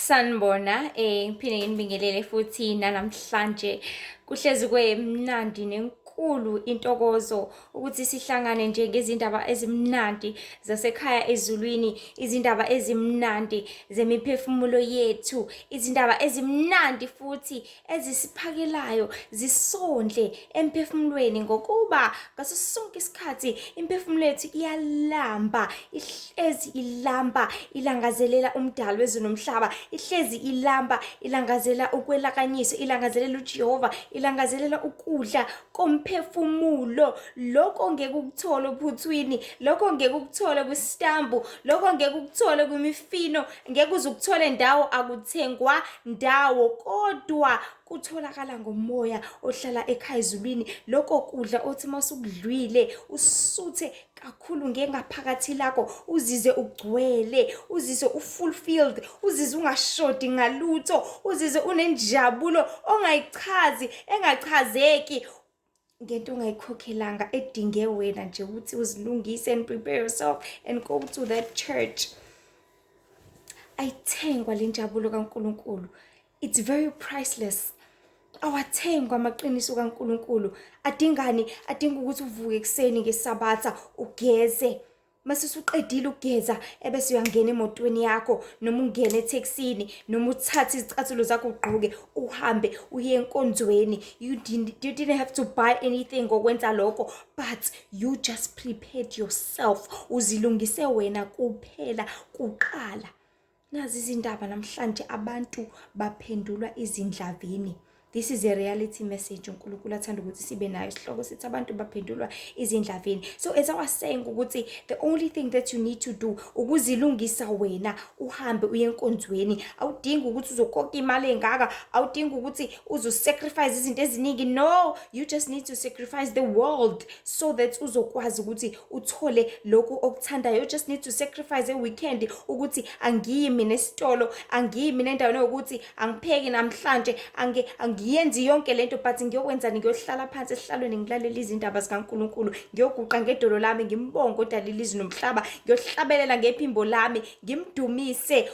Sanibona, ngiphinde nginibingelele futhi namhlanje kuhlezi kwemnandi nenkulu intokozo ukuthi sihlangane nje ngezindaba ezimnandi zasekhaya ezulwini, izindaba ezimnandi zemiphefumulo yethu, izindaba ezimnandi futhi ezisiphakelayo zisondle emphefumulweni ngokuba ngaso sonke isikhathi imphefumulo yethu iyalamba, ihlezi ilamba ilangazelela umdali wezulu nomhlaba, ihlezi ilamba ilangazela ukwelakanyiso, ilangazelela uJehova, ilangazelela ukudla komphefumulo. Lokho ngeke ukuthole ophuthwini, lokho ngeke ukuthole kwistambu, lokho ngeke ukuthole kwimifino, ngeke uzukuthole ndawo, akuthengwa ndawo, kodwa kutholakala ngomoya ohlala ekhaya ezulwini. Lokho kudla othi masukudlwile usuthe kakhulu ngengaphakathi lakho, uzizwe ugcwele, uzizwe ufulfilled, uzizwe ungashodi ngalutho, uzizwe unenjabulo ongayichazi, engachazeki, ngento ongayikhokhelanga edinge wena nje ukuthi uzilungise and prepare yourself and go to that church. Ayithengwa le njabulo kaNkulunkulu. It's very priceless. Awathengwa amaqiniso kaNkulunkulu. Adingani? Adinga ukuthi uvuke ekseni ngeSabatha ugeze. Mase usuqedile ukugeza ebese uyangena emotweni yakho noma ungene etaxini noma uthathe izicathulo zakho ugqoke uhambe uye enkonzweni. You didn't have to buy anything ngokwenza lokho, but you just prepared yourself. Uzilungise wena kuphela kuqala. Nazi izindaba namhlanje abantu baphendulwa izindlavini. This is a reality message uNkulunkulu athanda ukuthi sibe nayo. Isihloko sithi abantu baphendulwa izindlavini. So as I was saying ukuthi the only thing that you need to do ukuzilungisa wena uhambe uye enkonzweni. Awudingi ukuthi uzokhokha imali engaka, awudingi ukuthi uzosacrifice izinto eziningi. No, you just need to sacrifice the world so that uzokwazi ukuthi uthole lokhu okuthandayo. You just need to sacrifice a weekend ukuthi angiyimi nesitolo, angiyimi nendawo ukuthi angipheki namhlanje, ngiyenzi yonke lento, but ngiyokwenzani? Ngiyohlala phansi esihlalweni ngilalela izindaba zikaNkulunkulu, ngiyoguqa ngedolo lami ngimbonge odala izulu nomhlaba, ngiyohlabelela ngephimbo lami ngimdumise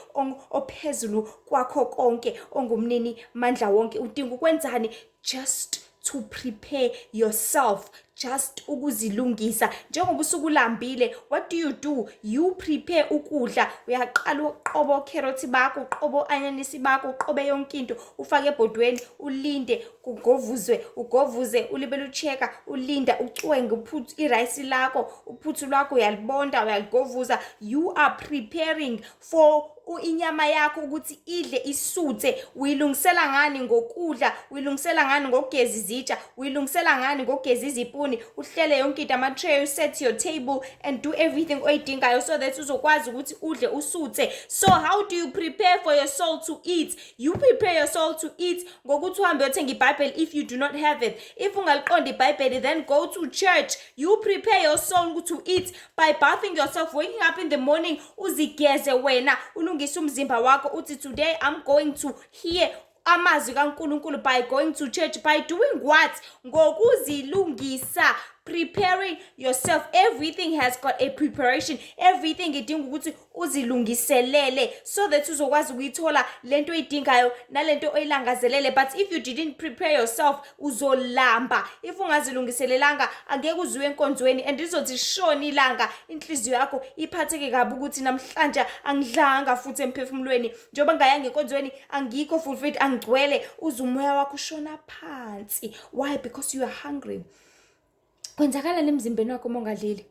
ophezulu kwakho konke, ongumnini mandla wonke. Udinga ukwenzani? Just to prepare yourself, just ukuzilungisa. Njengoba usukulambile, what do? You prepare ukudla. Uyaqala uqobo carrot bakho, uqobo anyanisi bakho, uqobe yonke into, ufake ebhodweni, ulinde kugovuzwe, ugovuze, ulibele ucheka, ulinda ucwenge, uphuthu irice lakho, uphuthu lwakho uyalibonda, uyaligovuza. You are preparing for inyama yakho ukuthi idle isuthe. Uyilungisela ngani? Ngokudla. Uyilungisela ngani? Ngokugeza izitsha. Uyilungisela ngani? Ngokugeza izipuni. Uhlele yonke into, ama-tray, set your table and do everything oyidingayo so that uzokwazi ukuthi udle usuthe. So how do you prepare for your soul to eat? You prepare your soul to eat ngokuthi uhambe uyothenga iBhayibheli if you do not have it. If ungaliqonda iBhayibheli, then go to church. You prepare your soul to eat by bathing yourself, waking up in the morning, uzigeze wena, ulungise umzimba wakho uthi today I'm going to hear amazwi kaNkulunkulu by going to church. By doing what? Ngokuzilungisa. Preparing yourself. Everything has got a preparation. Everything idinga ukuthi uzilungiselele so that uzokwazi ukuyithola lento oyidingayo nalento oyilangazelele. But if you didn't prepare yourself, uzolamba. If ungazilungiselelanga, angeke uzuye enkonzweni and izothi shona ilanga inhliziyo yakho iphatheke kabi ukuthi namhlanje angidlanga futhi emphefumulweni, njoba ngayanga enkonzweni angikho fulfilled, angigcwele. Uzumoya wakho ushona phansi. Why? Because you are hungry. Kwenzakala lemzimbeni wakho mongadlili,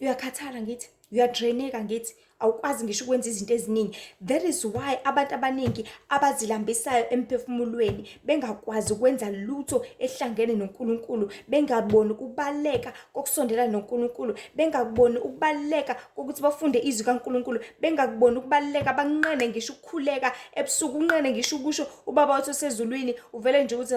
uyakhathala ngithi, uyadraineka ngithi, awukwazi ngisho ukwenza izinto eziningi. That is why abantu abaningi abazilambisayo emphefumulweni bengakwazi ukwenza lutho ehlangene noNkulunkulu, bengaboni ukubaleka kokusondela noNkulunkulu, bengakuboni ukubaleka kokuthi bafunde izwi kaNkulunkulu, bengakuboni ukubaleka banqene ngisho ukukhuleka ebusuku, unqene ngisho ukusho ubaba wethu osezulwini, uvele nje ukuthi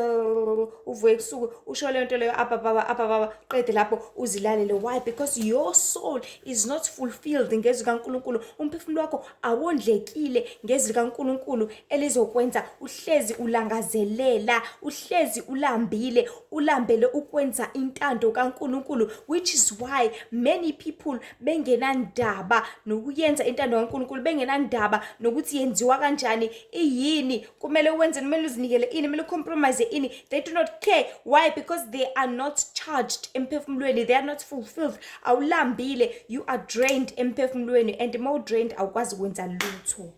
uvuke ebusuku usho le nto leyo, baba qede lapho uzilalele. Why? Because your soul is not fulfilled ngezwi kaNkulunkulu. kaNkulunkulu. Umphefumulo wakho awondlekile ngezwi likaNkulunkulu elizokwenza uhlezi ulangazelela, uhlezi ulambile, ulambele ukwenza intando kaNkulunkulu, which is why many people bengenandaba nokuyenza intando kaNkulunkulu, bengenandaba nokuthi yenziwa kanjani, iyini, kumele wenze, kumele uzinikele ini, kumele compromise ini. They do not care. Why? Because they are not charged emphefumulweni, they are not fulfilled. Awulambile, you are drained emphefumulweni, and more drained awukwazi kwenza lutho.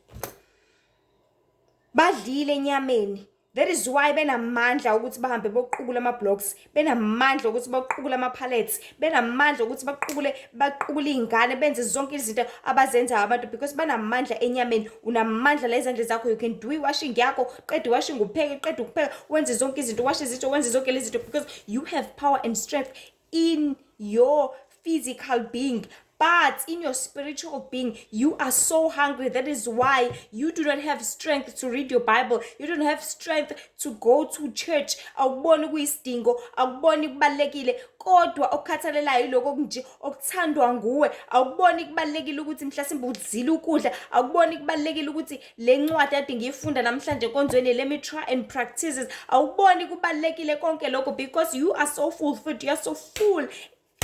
Badlile enyameni. That is why benamandla ukuthi bahambe boqukula ama-blocks, benamandla ukuthi baqukule ama-pallets, benamandla ukuthi baqukule iy'ngane, benze zonke izinto abazenza abantu, because banamandla enyameni. Unamandla la ezandla zakho, you can do i-washing yakho, qeda i-washing upheke, qeda ukupheka wenze zonke izinto, washe izinto, wenze zonke lezi zinto, because you have power and strength in your physical being. But in your spiritual being, you are so hungry. That is why you do not have strength to read your Bible. You don't have strength to go to church. Awuboni kuyisidingo, awuboni kubalekile, kodwa okukhathalelayo iloko nje okuthandwa nguwe. Awuboni kubalekile ukuthi mhlasimbe uzile ukudla, awuboni kubalekile ukuthi le ncwadi ade ngiyifunda namhlanje konzweni, let me try and practice it. Awuboni kubalekile konke lokho, because you are so fulfilled, you are so full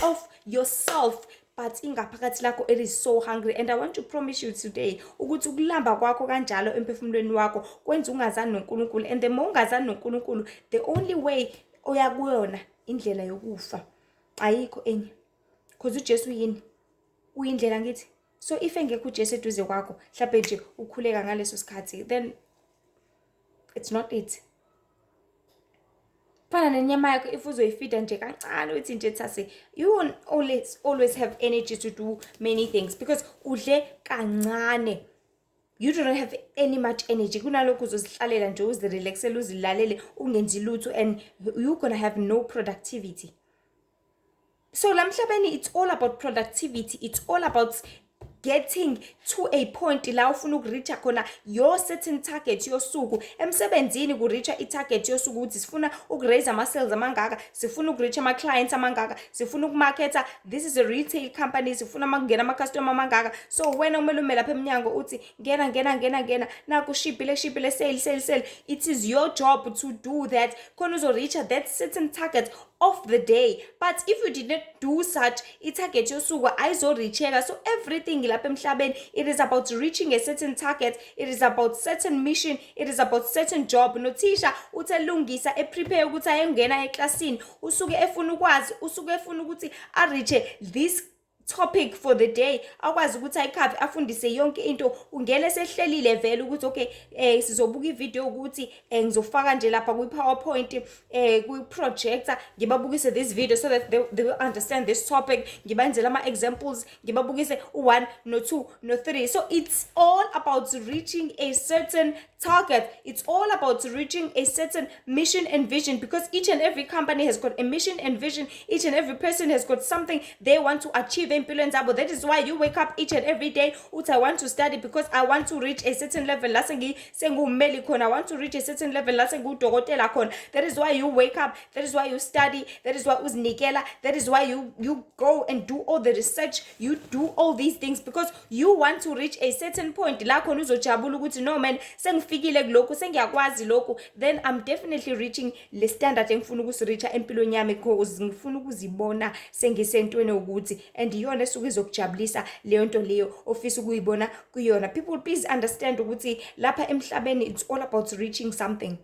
of yourself. But ingaphakathi lakho it is so hungry, and I want to promise you today ukuthi ukulamba kwakho kanjalo emphefumulweni wakho kwenza ungazani noNkulunkulu, and the more ungazani noNkulunkulu, the only way oya kuyona indlela yokufa, ayikho enye, because uJesu yini uyindlela ngithi. So if engekho uJesu eduze kwakho, mhlawumbe nje ukhuleka ngaleso sikhathi, then it's not it. Fana nenyama yakho, if uzoyifida nje kancane uthi nje thase, you won't always have energy to do many things, because udle kancane. You don't have any much energy. Kunalokho uzozihlalela nje, uzirelaxele, uzilalele, ungenzi lutho, and you're gonna have no productivity. So lamhlabeni, it's all about productivity. It's all about getting to a point la ufuna ukureach khona your certain target yosuku. Emsebenzini kureach i-target yosuku ukuthi sifuna ukuraise ama-sales amangaka, sifuna ukureach ama-clients amangaka, sifuna ukumarketa, this is a retail company, sifuna makungena ama-customer amangaka. So wena kumele ume lapha eminyango uthi ngena naku shipile sale. It is your job to do that khona uzoreach that certain target of the day. But if you did not do such, i-target yosuku ayizoreacheka. So everything lapha emhlabeni, it is about reaching a certain target, it is about certain mission, it is about certain job. Nothisha uthelungisa eprepare ukuthi ayengena eklasini, usuke efuna ukwazi, usuke efuna ukuthi areach this topic for the day, akwazi ukuthi ayikhave afundise yonke into. Ungene sehlelile vele ukuthi okay, sizobuka ivideo ukuthi ngizofaka nje lapha kwi-PowerPoint, kwi-projector, ngibabukise this video so that they will understand this topic, ngibenzele ama-examples, ngibabukise u-1 no-2 no-3. So it's all about reaching a certain target. It's all about reaching a certain mission and vision, because each and every company has got a mission and vision. Each and every person has got something they want to achieve. That is why you wake up each and every day uthi I want to study because I want to reach a certain level la sengummeli khona, I want to reach a certain level la sengudokotela khona. That is why you wake up, that is why you study, that is why uzinikela, that is why you go and do all the research, you do all these things because you want to reach a certain point la khona uzojabula ukuthi no man, sengifikile kulokho, sengiyakwazi lokho, then I'm definitely reaching le standard engifuna ukusireacha empilweni yami because ngifuna ukuzibona sengisentweni ukuthi, and iyona esuke izokujabulisa leyo nto leyo ofisa ukuyibona kuyona. People, please understand ukuthi lapha emhlabeni it's all about reaching something.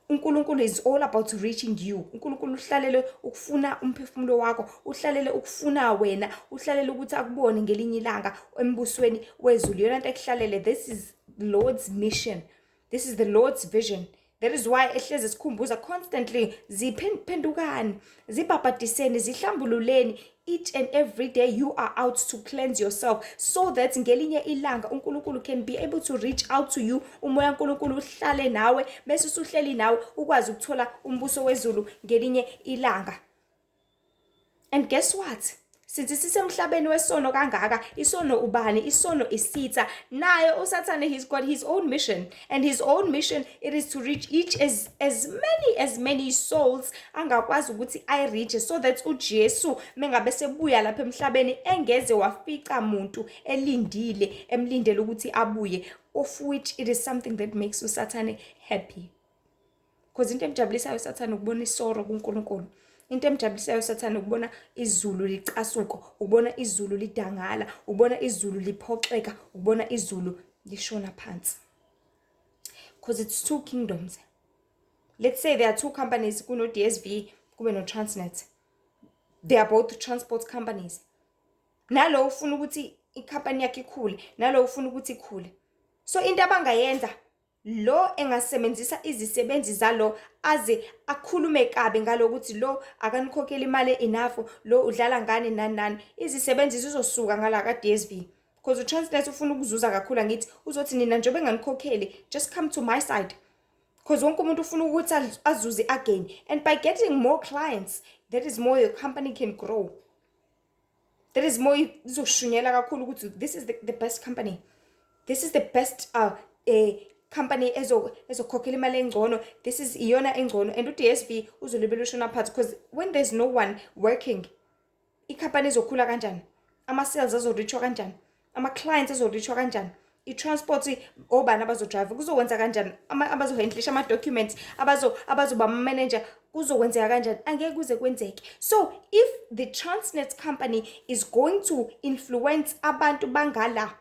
uNkulunkulu is all about reaching you. uNkulunkulu uhlalele ukufuna umphefumulo wakho, uhlalele ukufuna wena, uhlalele ukuthi akubone ngelinye ilanga embusweni wezulu. Yona nto ekuhlalele. This is the Lord's mission, this is the Lord's vision. That is why ehlezi sikhumbuza constantly, ziphendukani, zibhabhadiseni, zihlambululeni. Each and every day you are out to cleanse yourself so that ngelinye ilanga uNkulunkulu can be able to reach out to you. Umoya uNkulunkulu uhlale nawe, bese usuhleli nawe ukwazi ukuthola umbuso wezulu ngelinye ilanga. And guess what? since sisemhlabeni wesono kangaka, isono ubani, isono isitha. Naye uSathane, he's got his own mission, and his own mission it is to reach each as many souls angakwazi ukuthi ayireach, so that uJesu mengabe sebuya lapha emhlabeni engeze wafica muntu elindile emlindele ukuthi abuye, of which it is something that makes uSathane happy. Because into emjabulisayo uSathane ukubona isoro kuNkulunkulu. Into emjabulisayo uSathane ukubona izulu licasuka, ukubona izulu lidangala, ukubona izulu liphoxeka, ukubona izulu lishona phansi. Because it's two kingdoms. Let's say there are two companies, kuno DSV, kube no Transnet. They are both transport companies. Nalo ufuna ukuthi icompany yakhe ikhule, nalo ufuna ukuthi ikhule. So into abangayenza, lo engasebenzisa izisebenzi zalo aze akhulume kabe ngalo ukuthi lo akanikhokhela imali enough, lo udlala ngane nani, izisebenzi zizosuka ngala ka DSV. Because uTransnet ufuna ukuzuza kakhulu, ngithi uzothi nina njengoba enganikhokheli, just come to my side. Because wonke umuntu ufuna ukuthi azuze again, and by getting more clients, that is more your company can grow. That is more izoshunyela kakhulu ukuthi this is the best company. This is the best company ezokhokhela imali engcono. This is iyona engcono, and uDSV uzolibela ushona phansi, because when there's no one working, icompany izokhula kanjani? Ama-sales azorichwa kanjani? Ama-clients azorichwa kanjani? I-transport obani abazodrive kuzokwenza kanjani? Abazohandlisha ama-documents, abazoba ama-manager kuzokwenzeka kanjani? Angeke kuze kwenzeke. So if the Transnet company is going to influence abantu bangala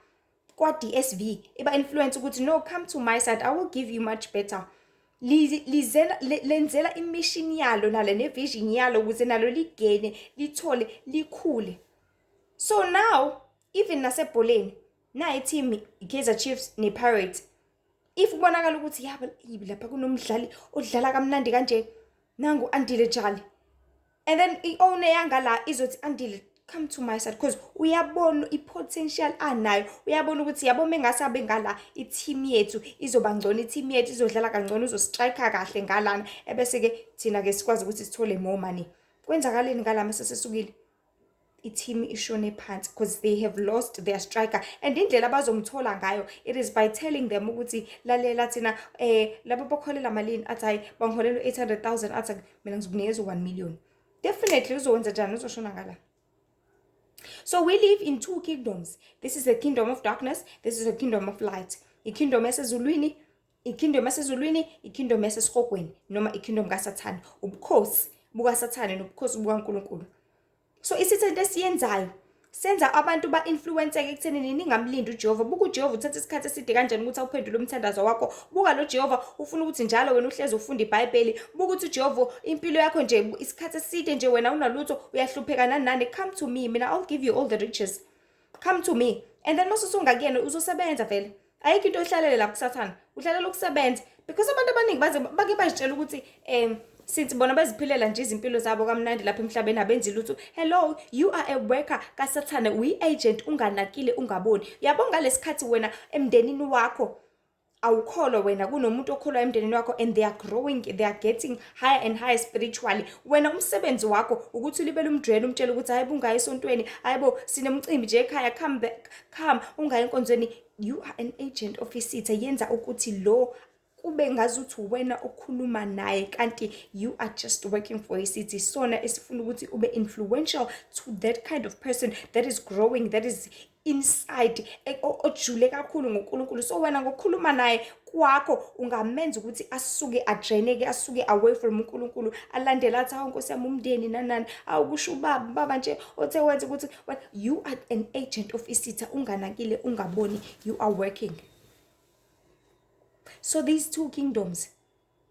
kwa DSV, iba influence ukuthi no, come to my side, I will give you much better. Lenzela imission yalo nale nevision yalo ukuze nalo ligene, lithole, likhule. So now even nasebholeni na i-team iKaizer Chiefs nePirates, if ubonakala ukuthi yaba lapha kunomdlali odlala kamnandi kanje, nangu Andile Jali, and then i-owner yangala izothi Andile, come to my side, because uyabona i-potential anayo, uyabona ukuthi yabo mengasabe ngala i-team yethu izoba ngcono, i-team yethu izodlala kangcono, uzostrike kahle ngalana, ebese ke thina ke sikwazi ukuthi sithole more money. Kwenzakaleni ngala mesesesukile? I-team ishone phansi because they have lost their striker, and indlela abazomthola ngayo it is by telling them ukuthi lalela thina labo bokholela malini, athi hayi bangiholela 800,000, athi mina ngizokunikeza 1 million. Definitely uzokwenza njani? Uzoshona ngala. So we live in two kingdoms. This is the kingdom of darkness, this is the kingdom of light. I-kingdom esezulwini, i-kingdom esesihogweni, noma i-kingdom kaSathane, ubukhosi bukaSathane nobukhosi bukaNkulunkulu. So isitha into esiyenzayo senza abantu ba-influenceke ekuthenini ningamlindi uJehova. Buka uJehova uthatha isikhathi eside kanjani ukuthi awuphendule umthandazo wakho. Buka lo Jehova ufuna ukuthi njalo wena uhlezi ufunda iBhayibheli. Buka ukuthi uJehova impilo yakho nje isikhathi eside nje wena unalutho, uyahlupheka nani. Come to me, mina I'll give you all the riches. Come to me. And then mase usungakuyena uzosebenza vele. Ayikho into ohlalele la kuSathane, uhlalela ukusebenza, because abantu abaningi bake bazitshela ukuthi since bona baziphilela nje izimpilo zabo kamnandi lapha emhlabeni abenzi lutho. Hello, you are a worker kaSathane, we-agent, unganakile, ungaboni. Yabonga lesikhathi wena emndenini wakho awukholwa, wena kunomuntu okholwa emndenini wakho, and they are growing, they are getting higher and higher spiritually. Wena umsebenzi wakho ukuthi ulibele umdrwele umtshela ukuthi hayi bungayi esontweni, hayibo sinemcimbi nje ekhaya, come back, come ungayi enkonzweni. You are an agent of isitha, yenza ukuthi lo kube ngazuthi wena okhuluma naye, kanti you are just working for isitha. Sona esifuna ukuthi ube influential to that kind of person that is growing, that is inside, ojule kakhulu ngoNkulunkulu. So wena ngokukhuluma naye kwakho ungamenza ukuthi asuke adraineke, asuke away from uNkulunkulu, alandela athi hawu Nkosi yami umndeni nanani, awukusho ubaba nje othe wenza ukuthi you are an agent of isitha, unganakile, ungaboni, you are working. So these two kingdoms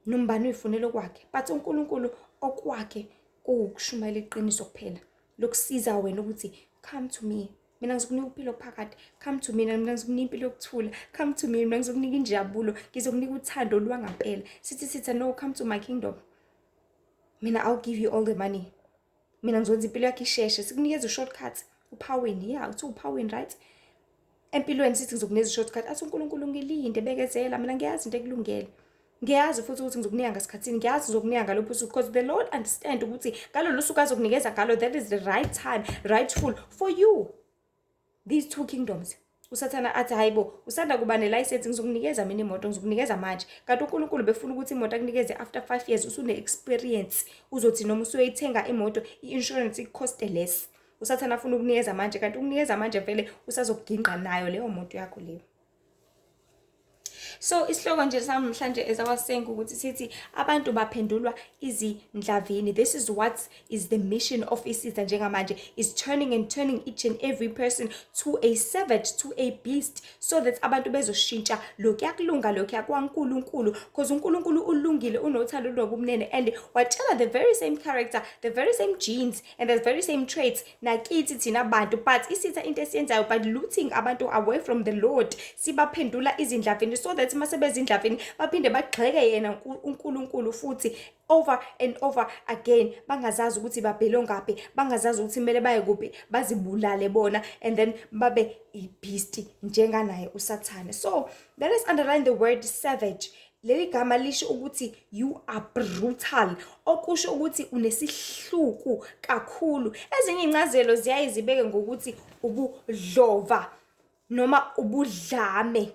nombani uyifunela kwakhe, but uNkulunkulu okwakhe kuukushumayela iqiniso kuphela lokusiza wena ukuthi come to me, mina ngizokunika impilo phakathi, come to me, mina ngizokunika impilo yokuthula, come to me, mina ngizokunika injabulo, ngizokunika uthando lwangampela. Sithi no, come to my kingdom, mina I'll give you all the money, mina ngizokwenza impilo yakhe isheshe. Sikunikeza u-shortcut uphaweni, yeah, uthi uphaweni, right? Empilweni sithi ngizokunikeza i-shortcut, athi uNkulunkulu ngilinde, bekezela, mina ngiyazi into ekulungele. ngiyazi futhi ukuthi ngizokunika ngasikhathini, ngiyazi ngizokunika ngalopho usuku, because the Lord understand ukuthi ngalolu suku azokunikeza ngalo, that is the right time, rightful for you. These two kingdoms. Usathana athi hayibo, usanda kuba nelicense, ngizokunikeza mina imoto, ngizokunikeza manje. Kanti uNkulunkulu befuna ukuthi imoto akunikeze after 5 years, usune experience. Uzothi noma usuyithenga imoto, i-insurance ikoste less. Usathana afuna ukunikeza manje, kanti ukunikeza manje vele usazokuginqa nayo leyo moto yakho leyo. So isihloko nje namhlanje ezawasenga ukuthi sithi abantu baphendulwa izindlavini. This is what is the mission of isitha njengamanje, is turning each and every person to a savage, to a beast, so that abantu bezoshintsha lokhu kulunga lokhu kwaNkulunkulu, because uNkulunkulu ulungile, unothando nobumnene, and watshela the very same character, the very same genes and the very same traits nakithi thina abantu, but isitha into esiyenzayo by looting abantu away from the Lord, sibaphendula izindlavini, so that masebezindlavini baphinde bagxeke yena uNkulunkulu futhi over and over again, bangazazi ukuthi babelongaphi, bangazazi ukuthi kumele baye kuphi, bazibulale bona, and then babe ibeast njenganaye uSathane. So let us underline the word savage. Leli gama lisho ukuthi you are brutal, okusho ukuthi unesihluku kakhulu. Ezinye incazelo ziyayizibeke ngokuthi ubudlova noma ubudlame.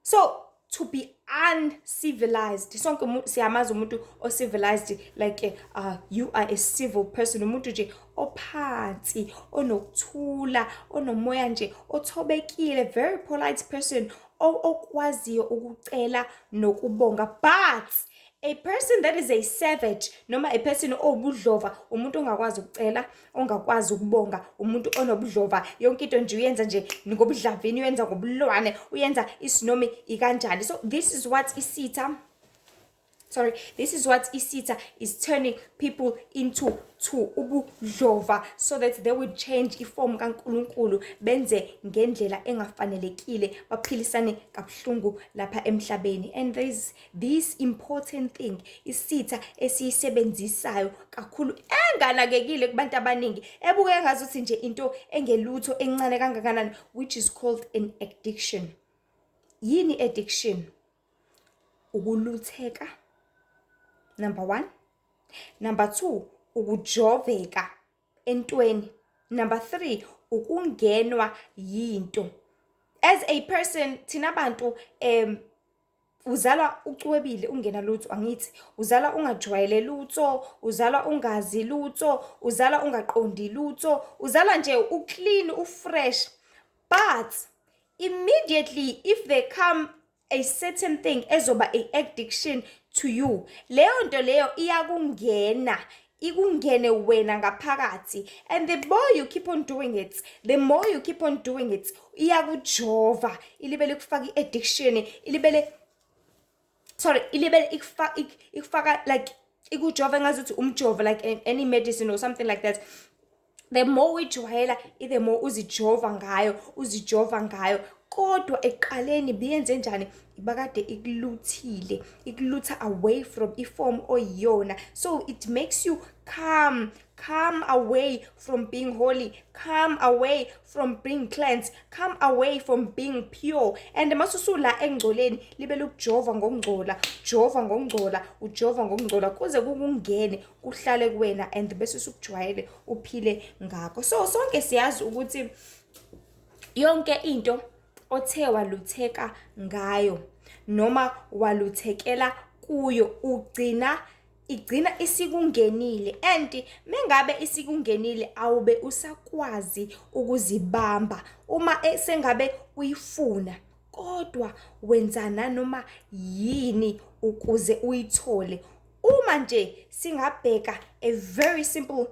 So to be uncivilized, sonke siyamazi umuntu ocivilized, like you are a civil person, umuntu nje ophansi, onokuthula, onomoya nje othobekile, very polite person, okwaziyo ukucela nokubonga. But a person that is a savage, noma a person obudlova, umuntu ongakwazi ukucela, ongakwazi ukubonga, umuntu onobudlova, yonke into nje uyenza nje ngobudlavini, uyenza ngobulwane, uyenza isinomi ikanjani. So this is what isitha is turning people into ubudlova, so that they would change iform kaNkulunkulu, benze ngendlela engafanelekile, baphilisane kabuhlungu lapha emhlabeni. And there's this important thing, isitha esiyisebenzisayo kakhulu enganakekile kubantu abaningi, ebuke ngazuthi nje into engelutho encane kangakanani, which is called an addiction. Yini addiction? Ukulutheka, number 1. Number 2, ukujoveka entweni. Number 3, ukungenwa yinto. As a person, thina abantu uzalwa ucwebile, ungena lutho, angithi uzalwa ungajwayele lutho, uzalwa ungazi lutho, uzalwa ungaqondi lutho, uzalwa nje uclean, ufresh. But immediately if they come a certain thing ezoba a addiction to you, leyo nto leyo iyakungena, ikungene wena ngaphakathi, and the more you keep on doing it, the more you keep on doing it, iyakujova, ilibele kufaka i-addiction, ilibele ikufaka like ikujova ngazuthi umjova, like any medicine or something like that. The more ujwayela, the more uzijova ngayo. Kodwa eqaleni biyenze njani? Ibakade ikluthile, iklutha away from iform oyiyona. So it makes you come away from being holy, come away from being cleansed, come away from being pure. And masusula engcoleni libele ukujova ngokungcola, ujova ngokungcola kuze kukungene kuhlale kuwena, and bese usukujwayele uphile ngakho. So sonke siyazi ukuthi yonke into othe walutheka ngayo noma waluthekela kuyo igcina isikungenile, and mengabe isikungenile awube usakwazi ukuzibamba uma sengabe uyifuna, kodwa wenzana noma yini ukuze uyithole. Uma nje singabheka a very simple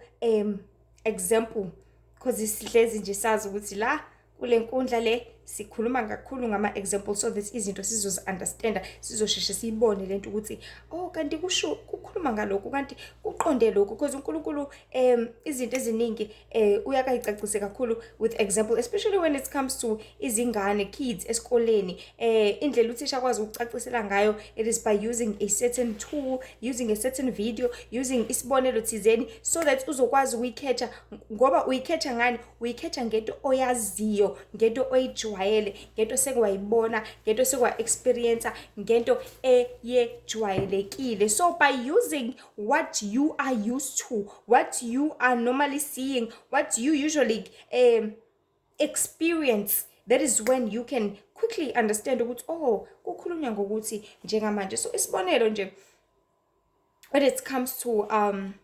example, because sihlezi nje sazi ukuthi la kule nkundla le sikhuluma kakhulu ngama examples, so that izinto sizozi understand, sizosheshe siyibone lento ukuthi kanti kusho kukhuluma ngalokho, kanti kuqonde lokho, because uNkulunkulu izinto eziningi uyakayicacise kakhulu with example, especially when it comes to izingane, kids esikoleni. Indlela uthisha akwazi ukucacisela ngayo, it is by using a certain tool, using a certain video, using isibonelo thizeni, so that uzokwazi ukuyicatcha. Ngoba uyicatcha ngani? Uyicatcha ngento oyaziyo, ngento oyijwayele oyijwayele, ngento sekwayibona, ngento sekwa-experience, ngento eyejwayelekile. So by using what you are used to, what you are normally seeing, what you usually experience, that is when you can quickly understand ukuthi oh kukhulunywa ngokuthi njengamanje. So isibonelo nje, when it comes to an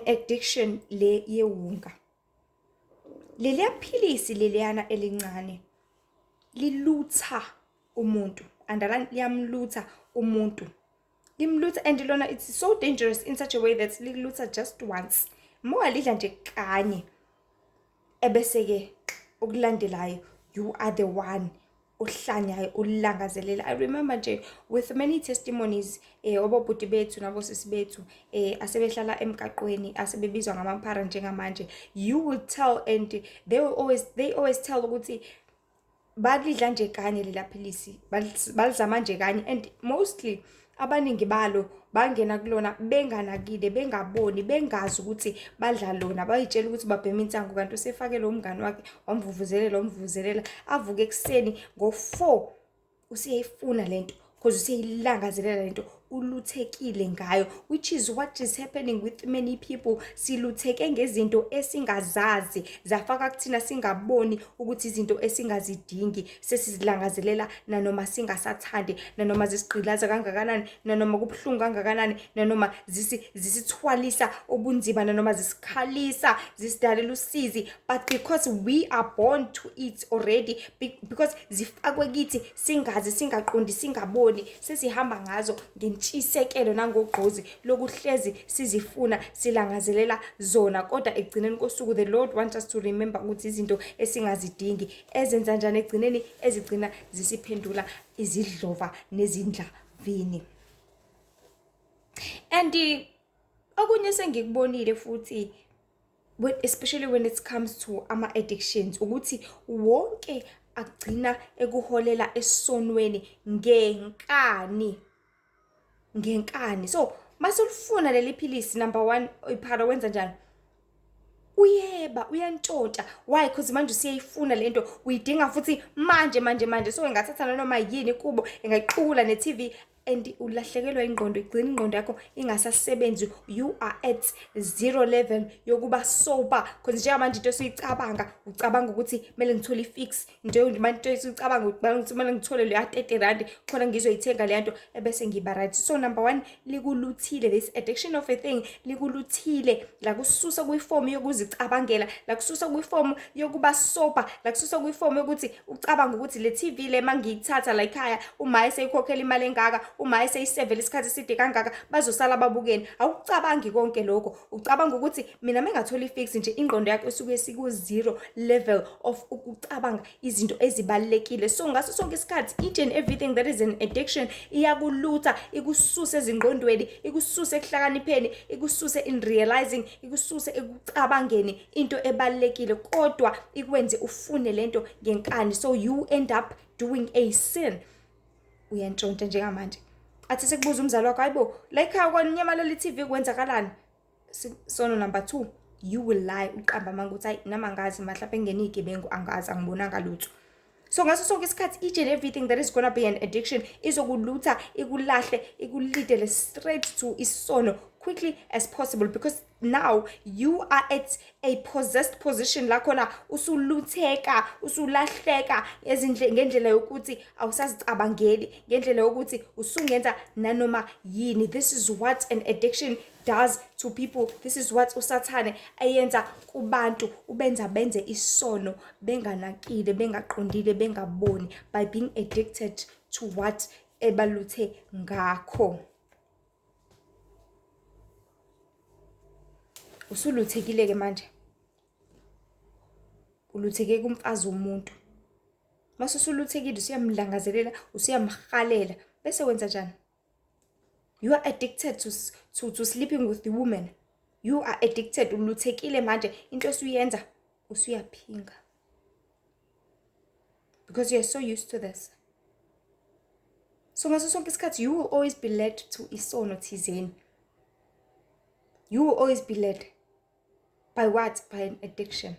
addiction le yewunga, leliya philisi leliyana elincane lilutha umuntu, underline, liyamlutha umuntu, limlutha, and lona it's so dangerous in such a way that lilutha just once. Mawalidla nje kanye ebese-ke okulandelayo you are the one ohlanyayo ulangazelela. I remember nje with many testimonies obobhuti bethu nabosisi bethu asebehlala emgaqweni asebebizwa ngamaphara njengamanje, you will tell, and they always tell ukuthi balidla nje kanye lela philisi, balizama nje kanye, and mostly abaningi balo bangena kulona benganakile, bengaboni, bengazi ukuthi badla lona, bayitshela ukuthi babhema insangu, kanti usefake lo mngani wakhe wamvuvuzelela avuke ekuseni ngo-4 usiyayifuna lento because useyilangazelela lento, uluthekile ngayo, which is what is happening with many people. Silutheke ngezinto esingazazi zafaka kuthina singaboni ukuthi izinto esingazidingi sesizilangazelela, nanoma singasathandi, nanoma zisigqilaza kangakanani, nanoma kubuhlungu kangakanani, nanoma zisithwalisa ubunzima, nanoma zisikhalisa, zisidalela usizi, but because we are born to it already, because zifakwe kithi singazi, singaqondi, singaboni, sesihamba ngazo ngentshisekelo nangogqozi lokuhlezi sizifuna, silangazelela zona. Kodwa ekugcineni kosuku the Lord wants us to remember ukuthi izinto esingazidingi ezenza njani ekugcineni, ezigcina zisiphendula izidlova nezindlavini. And okunye sengikubonile futhi, especially when it comes to ama-addictions, ukuthi wonke agcina ekuholela esonweni ngenkani. So masulifuna leli philisi, number 1 iphara wenza njani? Uyeba, uyantshontsha. Why? Because manje usiyayifuna lento, uyidinga futhi manje. So engathatha noma yini kubo, engayiqula ne-TV, and ulahlekelwa ingqondo, igcina ingqondo yakho ingasasebenzi. You are at 0 level yokuba sober, because njengamanje into esuyicabanga, ucabanga ukuthi kumele ngithole i-fix, into esuyicabanga ukuthi kumele ngithole leya 30 rand khona ngizoyithenga leya nto ebese ngiba right. So number 1, likuluthile, this addiction of a thing likuluthile, la kususa kwiform yokuzicabangela, la kususa kwiform yokuba sober, la kususa kwiform yokuthi ucabanga ukuthi le TV le mangiyithatha la ekhaya, uma eseyikhokhela imali engaka, uma eseyisevela isikhathi eside kangaka, bazosala babukeni. Awucabangi konke lokho, ucabanga ukuthi mina mengathola i-fix nje, ingqondo yakho esuke siku-0 level of ukucabanga izinto ezibalulekile. So ngaso sonke isikhathi, each and everything that is an addiction iyakulutha, ikususe ezingqondweni, ikususe ekuhlakanipheni, ikususe in realizing, ikususe ekucabangeni into ebalulekile, kodwa ikwenze ufune lento ngenkani. So you end up doing a sin. Uyantshontsha njengamanje, athi sekubuza umzali wakho, hayibo la ekhaya kwanyamalala i-TV kwenzakalani? Sono number 2, you will lie, uqamba manga ukuthi hayi nama ngazi mhlawumbe ngene igebengu, angazi, angibonanga lutho. So ngaso sonke isikhathi, each and everything that is gonna be an addiction izokulutha, ikulahle, ikulidele straight to isono quickly as possible, because now you are at a possessed position la khona usulutheka, usulahleka ngendlela yokuthi awusazicabangeli, ngendlela yokuthi usungenza nanoma yini. This is what an addiction does to people. This is what usathane ayenza kubantu, ubenza benze isono, benganakile, bengaqondile, bengaboni, by being addicted to what ebaluthe ngakho. Usuluthekile ke manje, ulutheke kumfazi womuntu. Mase usuluthekile, usiyamlangazelela, usiyamhalela, bese wenza njani? You are addicted to sleeping with the woman. You are addicted, uluthekile manje, into esuyenza usuyaphinga, because you are so used to this. So ngaso sonke isikhathi, you will always be led to isono thizeni. You will always be led by what? By an addiction.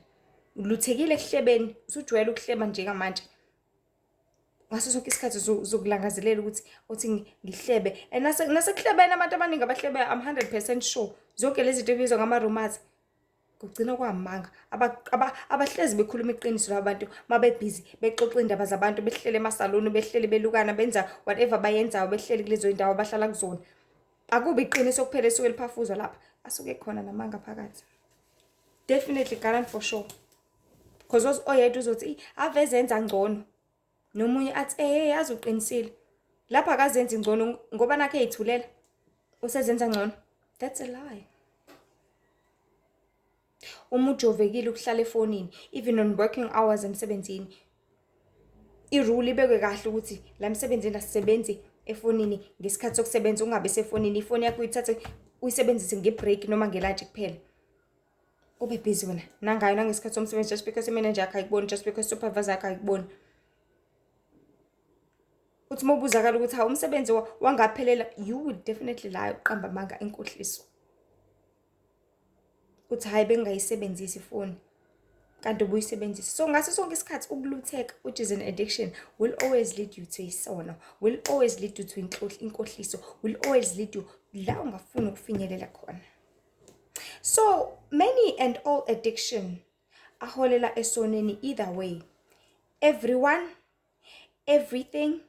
uluthekile ekuhlebeni, usujwayele ukuhleba njengamanje. Ngaso sonke isikhathi uzokulangazelela ukuthi uthi ngihlebe. And nasekuhlebeni abantu abaningi abahlebe, I'm 100% sure zonke lezi zinto ebizwa ngama-rumors kugcina kwamanga. Abahlezi bekhuluma iqiniso labantu mabebhizi bexoxa indaba zabantu, behlele emasaloni, behlele belukana, benza whatever bayenzayo, behlele kulezo indawo abahlala kuzona. Akubi iqiniso kuphela esuke liphafuzwa lapha, asuke khona namanga phakathi. Definitely guarantee for sure. Because oyedwa uzothi ave zenza ngcono, nomunye athi yazi uqinisile. Lapha akazenzi ngcono ngoba nakhe eyithulela usezenza ngcono. That's a lie. Uma ujovekile ukuhlala efonini even on working hours emsebenzini, irule ibekwe kahle ukuthi la emsebenzini asisebenzi efonini ngesikhathi sokusebenza, ungabe sefonini. Ifoni yakho uyithathe uyisebenzise ngebreak noma ngelunch kuphela. Ube busy wena nangayo nangesikhathi somsebenzi just because imanager yakho ayikuboni, just because supervisor yakho ayikuboni. Uthi mawubuzakala ukuthi ha umsebenzi wangaphelela, you would definitely lie, uqamba amanga enkohliso. Uthi hayi bengayisebenzisi ifoni kanti ubuyisebenzisa. So ngaso sonke isikhathi ukulutheka, which is an addiction, will always lead you to isono, will always lead you to inkohliso, will always lead you la ungafuni ukufinyelela khona. So many and all addiction aholela esoneni either way. Everyone, everything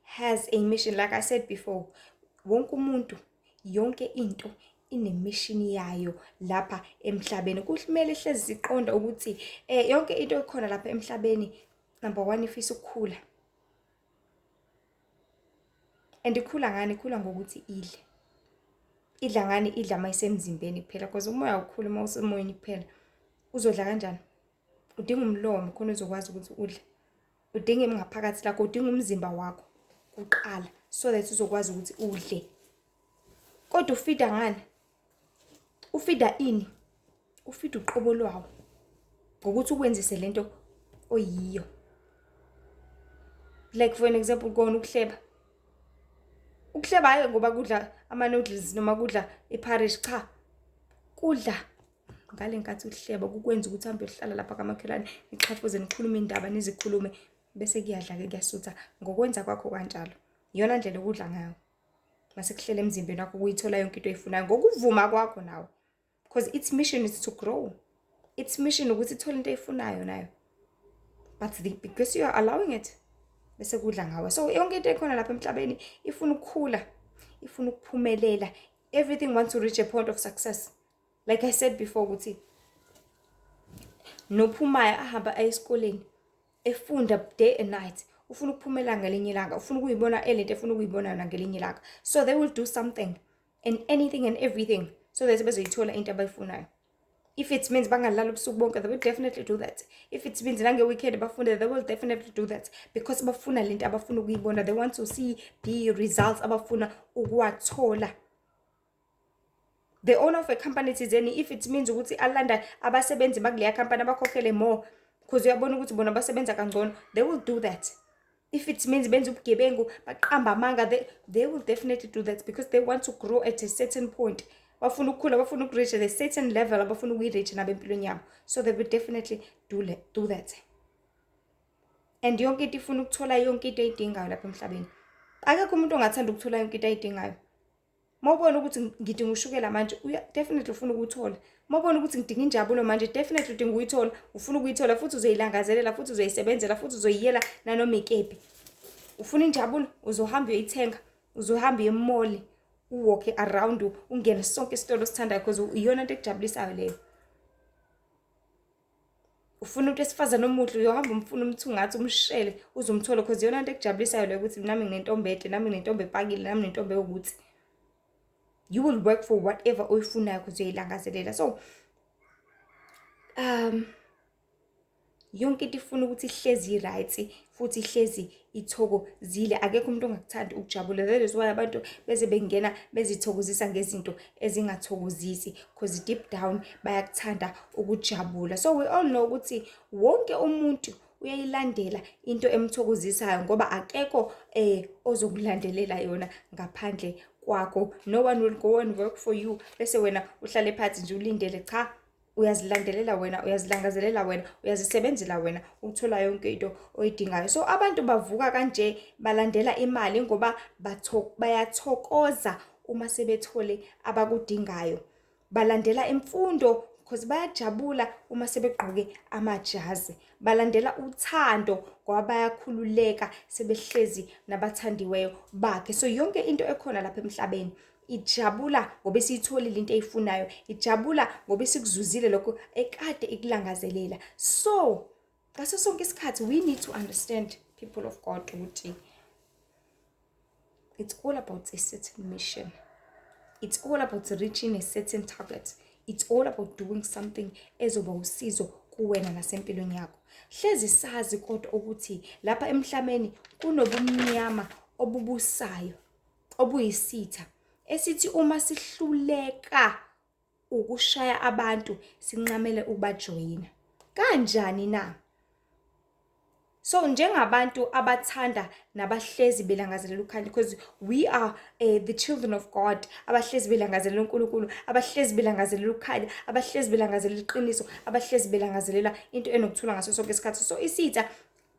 has a mission. Like I said before, wonke umuntu, yonke into ine-mission yayo lapha emhlabeni. Kumele hlezi siqonda ukuthi yonke into ekhona lapha emhlabeni, number one, ifisa ukukhula. And ikhula ngani? Ikhula ngokuthi idle. Idla ngani? Idla mayisemzimbeni kuphela, because umoya ukhula uma usemoyeni kuphela. Uzodla kanjani? Udinga umlomo khona uzokwazi ukuthi udle. Udinga ngaphakathi lakho, udinga umzimba wakho kuqala so that uzokwazi ukuthi udle. Kodwa ufida ngani? Ufida ini? Ufida uqobo lwawo ngokuthi ukwenzise lento oyiyo. Like for an example, kona ukuhleba. Ukuhleba hayi ngoba kudla ama-noodles noma kudla iparish, cha. Kudla ngale nkathi uhleba kukwenza ukuthi uhambe uhlala lapha kamakhelwane, niqhafuze nikhulume indaba, nizikhulume, bese kuyadla-ke kuyasutha. Ngokwenza kwakho kanjalo iyona ndlela ukudla ngayo. Mase kuhlela emzimbeni wakho ukuyithola yonke into oyifunayo ngokuvuma kwakho nawe, because its mission is to grow. Its mission ukuthi ithole into oyifunayo nayo, but because you are allowing it, bese kudla ngawe. So yonke into ekhona lapha emhlabeni ifuna ukukhula, ifuna ukuphumelela. Everything wants to reach a point of success. Like I said before, ukuthi nophumayo ahamba esikoleni efunda day and night, ufuna ukuphumela ngelinye ilanga, ufuna ukuyibona elento efuna ukuyibona ngelinye ilanga. So they will do something and anything and everything so that bezoyithola into abayifunayo. If it means bangalala ubusuku bonke, they will definitely do that. If it means nange weekend bafunde, they will definitely do that, because bafuna lento abafuna ukuyibona. They want to see the results abafuna ukuwathola. The owner of a company thizeni, if it means ukuthi alanda abasebenzi bakuleya company abakhokhele more because uyabona ukuthi bona basebenza kangcono, they will do that. If it means benza ubugebengu baqamba amanga, they will definitely do that, because they want to grow at a certain point. Bafuna ukukhula, bafuna ukureach a certain level abafuna ukuyireach nabempilweni yabo. So they will definitely do that. And yonke into ifuna ukuthola yonke into ayidingayo lapha emhlabeni. Akekho umuntu ongathanda ukuthola yonke into ayidingayo. Mawubona ukuthi ngidinga ushukela manje, definitely ufuna ukuthola. Mawubona ukuthi ngidinga injabulo manje, definitely udinga ukuyithola, ufuna ukuyithola, futhi uzoyilangazelela, futhi uzoyisebenzela, futhi uzoyiyela nanoma ikephi. Ufuna injabulo, uzohamba uyithenga, uzohamba emall, uwalk around, ungene sonke isitolo osithandayo because iyona into ekujabulisayo leyo. Ufuna umuntu esifazana omuhle, uyohamba umfuna umthungathi umshele uzomthola because iyona into ekujabulisayo leyo, ukuthi nami nginentombi ede, nami nginentombi epakile, nami nginentombi ewukuthi. You will work for whatever oyifunayo because uyayilangazelela. So yonke into ifuna ukuthi ihlezi right futhi ihlezi ithokozile. Akekho umuntu ongakuthandi ukujabula. That is why abantu beze bengena bezithokozisa ngezinto ezingathokozisi, because deep down bayakuthanda ukujabula. So we all know ukuthi wonke umuntu uyayilandela into emthokozisayo ngoba akekho ozokulandelela yona ngaphandle kwakho. No one will go and work for you bese wena uhlale phansi nje ulindele, cha. uyazilandelela wena, uyazilangazelela wena, uyazisebenzela wena ukuthola yonke into oyidingayo. So abantu bavuka kanje balandela imali ngoba bayathokoza uma sebethole abakudingayo. Balandela imfundo because bayajabula uma sebegqoke amajazi. Balandela uthando ngoba bayakhululeka sebehlezi nabathandiweyo bakhe. So yonke into ekhona lapha emhlabeni ijabula ngoba isiyitholile into eyifunayo, ijabula ngoba isikuzuzile lokho ekade ikulangazelela. So ngaso sonke isikhathi we need to understand, people of God, ukuthi it's all about a certain mission. It's all about reaching a certain target. It's all about doing something ezoba usizo kuwena nasempilweni yakho. Hlezi sazi kodwa ukuthi lapha emhlabeni kunobumnyama obubusayo, obuyisitha, esithi uma sihluleka ukushaya abantu sinqamele ukubajoyina. Kanjani na? So njengabantu abathanda nabahlezi belangazelela ukhanya, because we are the children of God, abahlezi belangazelela uNkulunkulu, abahlezi belangazelela ukhanya, abahlezi belangazelela iqiniso, abahlezi belangazelela into enokuthula ngaso sonke isikhathi. So isitha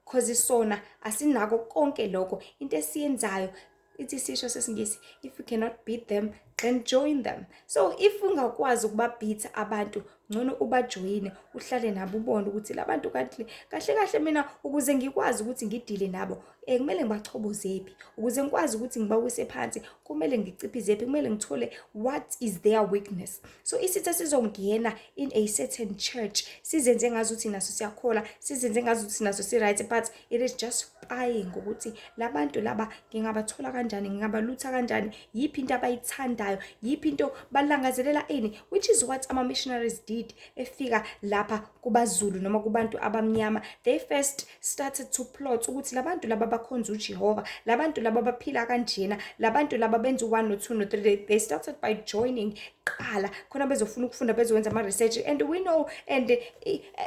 cause isona asinako konke lokho. Into esiyenzayo ithi isisho sesingisi, if you cannot beat them then join them. So if ungakwazi ukubabhitha abantu, ngcono ubajoyine, uhlale nabo ubone ukuthi labantu kahle kahle mina ukuze ngikwazi ukuthi ngidile nabo kumele ngibachobozephi, ukuze ngikwazi ukuthi ngibawise phansi kumele ngiciphize, kumele ngithole what is their weakness. So isitha sizongena in a certain church, sizenze ngazuthi naso siyakhola, sizenze ngazuthi naso si right, but it is just spying ukuthi labantu laba ngingabathola kanjani, ngingabalutha kanjani, yiphi into abayithandayo, yiphi into balangazelela ini, which is what ama missionaries did efika lapha kubaZulu noma kubantu abamnyama. They first started to plot ukuthi labantu laba bakhonza uJehova, labantu laba baphila kanjena, labantu laba benza 1 no 2 no 3. They started by joining qala khona bezofuna ukufunda, bezokwenza ama research. And we know, and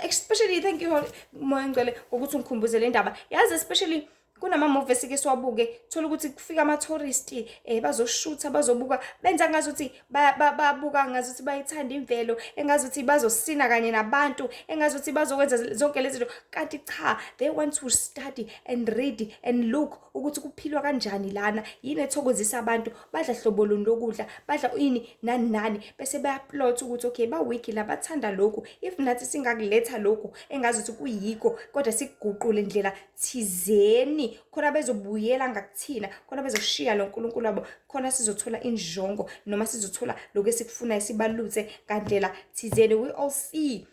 especially thank you Moya Ngcwele ukuthi ungikhumbuze le ndaba. Yazi especially kunama movie esike siwabuke, thola ukuthi kufika ama tourist bazoshutha, bazobuka, benza ngazuthi babuka ngazuthi bayithanda imvelo, engazuthi bazosina kanye nabantu, engazuthi bazokwenza zonke lezi zinto. Kanti cha, they want to study and read and look ukuthi kuphilwa kanjani lana, yini ethokozisa abantu, badla hlobo luni lokudla, badla ini nani, bese bayaplot ukuthi okay ba week la bathanda lokhu, if nathi singakuletha lokhu engazuthi kuyikho kodwa sikuguqule indlela thizeni khona bezobuyela ngakuthina, khona bezoshiya lo nkulunkulu wabo, khona sizothola injongo noma sizothola lokho esikufuna esibalutse ngandlela thizeni. We all see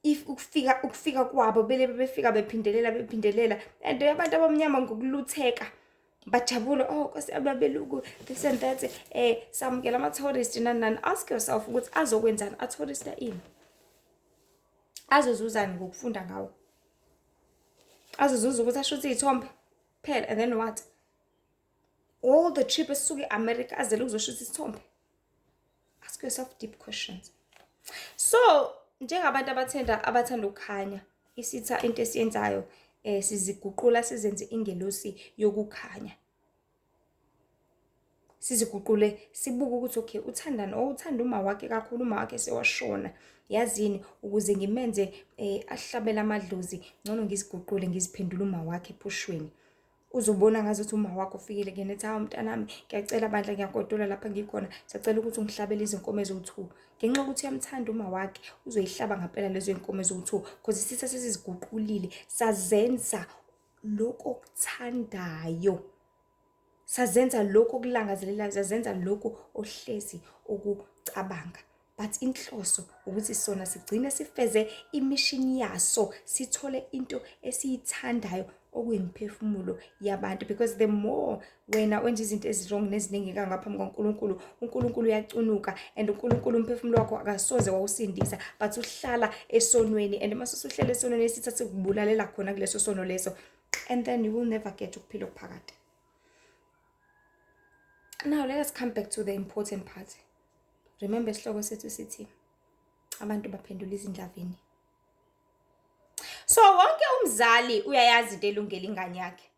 if ukufika kwabo befika bephindelela, and abantu abamnyama ngokulutheka bajabula, oh Nkosi ababeluku this and that, samukela ama tourist nani. Ask yourself ukuthi azokwenzani a tourista ini, azozuzani ngokufunda ngawo, azozuza ukuthi ashuthe izithombe phela, and then what? All the trip esuke America azele ukuzoshutha isithombe. Ask yourself deep questions. So njengabantu abathanda ukukhanya, isitha into esiyenzayo siziguqula sizenze ingelosi yokukhanya, siziguqule sibuke ukuthi okay uthandani, uthanda uma wakhe kakhulu, uma wakhe sewashona, yazini ukuze ngimenze ahlabela amadlozi, ngcono ngiziguqule ngiziphendula uma wakhe ephushweni. Uzobona ngazuthi uma wakho ufikile kuyena ethi hawu mntanami, ngiyacela bandla, ngiyagodola lapha ngikhona, siyacela ukuthi ungihlabele izinkomo eziwu2. Ngenxa ukuthi uyamthanda uma wakhe uzoyihlaba ngampela lezo zinkomo eziwu2, because isitha sesiziguqulile sazenza lokho okuthandayo, sazenza lokho okulangazelelayo, sazenza lokho ohlezi ukucabanga. But inhloso ukuthi sona sigcine sifeze imission yaso, sithole into esiyithandayo okuyimphefumulo yabantu, because the more wena wenza izinto ezirong neziningi ngaphambi kwaNkulunkulu, uNkulunkulu uyacunuka, and uNkulunkulu umphefumulo wakho akasoze wawusindisa, but uhlala esonweni, and mase usuhlala esonweni esitha sikubulalela khona kuleso sono leso, and then you will never get ukuphila okuphakade. Now let us come back to the important part. Remember isihloko sethu sithi abantu baphendula izindlavini. So wonke umzali uyayazi into elungele ingane yakhe.